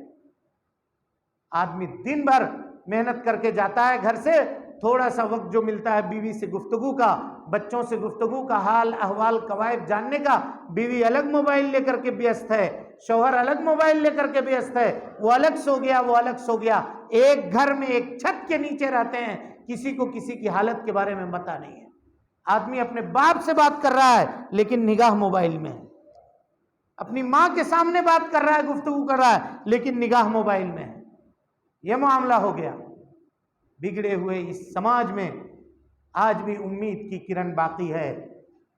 آدمی دن بھر محنت کر کے جاتا ہے گھر سے، تھوڑا سا وقت جو ملتا ہے بیوی سے گفتگو کا، بچوں سے گفتگو کا، حال احوال قوائد جاننے کا، بیوی الگ موبائل لے کر کے ویست ہے، شوہر الگ موبائل لے کر کے ویست ہے، وہ الگ سو گیا وہ الگ سو گیا. ایک گھر میں ایک چھت کے نیچے رہتے ہیں، کسی کو کسی کی حالت کے بارے میں پتہ نہیں ہے. آدمی اپنے باپ سے بات کر رہا ہے لیکن نگاہ موبائل میں ہے، اپنی ماں کے سامنے بات کر رہا ہے، گفتگو کر رہا ہے لیکن نگاہ موبائل میں ہے. یہ معاملہ ہو گیا. بگڑے ہوئے اس سماج میں آج بھی امید کی کرن باقی ہے.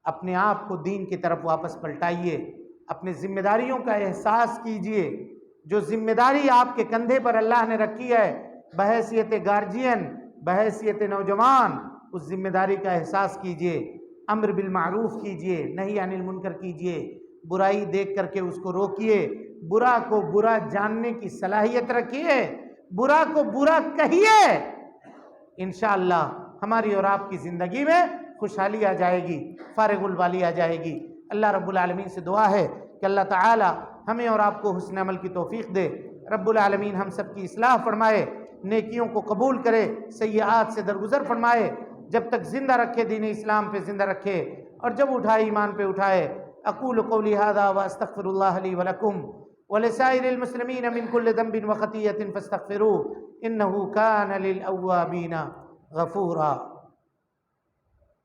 اپنے آپ کو دین کی طرف واپس پلٹائیے، اپنے ذمہ داریوں کا احساس کیجئے. جو ذمہ داری آپ کے کندھے پر اللہ نے رکھی ہے بحیثیت گارجین، بحیثیت نوجوان، اس ذمہ داری کا احساس کیجئے. امر بالمعروف کیجئے، نہی عن المنکر کیجئے، برائی دیکھ کر کے اس کو روکیے، برا کو برا جاننے کی صلاحیت رکھیے، برا کو برا کہیے. انشاءاللہ ہماری اور آپ کی زندگی میں خوشحالی آ جائے گی، فارغ البالی آ جائے گی. اللہ رب العالمین سے دعا ہے کہ اللہ تعالی ہمیں اور آپ کو حسن عمل کی توفیق دے. رب العالمین ہم سب کی اصلاح فرمائے، نیکیوں کو قبول کرے، سیئات سے درگزر فرمائے، جب تک زندہ رکھے دین اسلام پہ زندہ رکھے، اور جب اٹھائے ایمان پہ اٹھائے. اقول قولی ھذا واستغفر اللہ لی ولکم ولسائر المسلمین من کل ذنب وخطیۃ فاستغفروہ انہ کان للأوابین غفورا.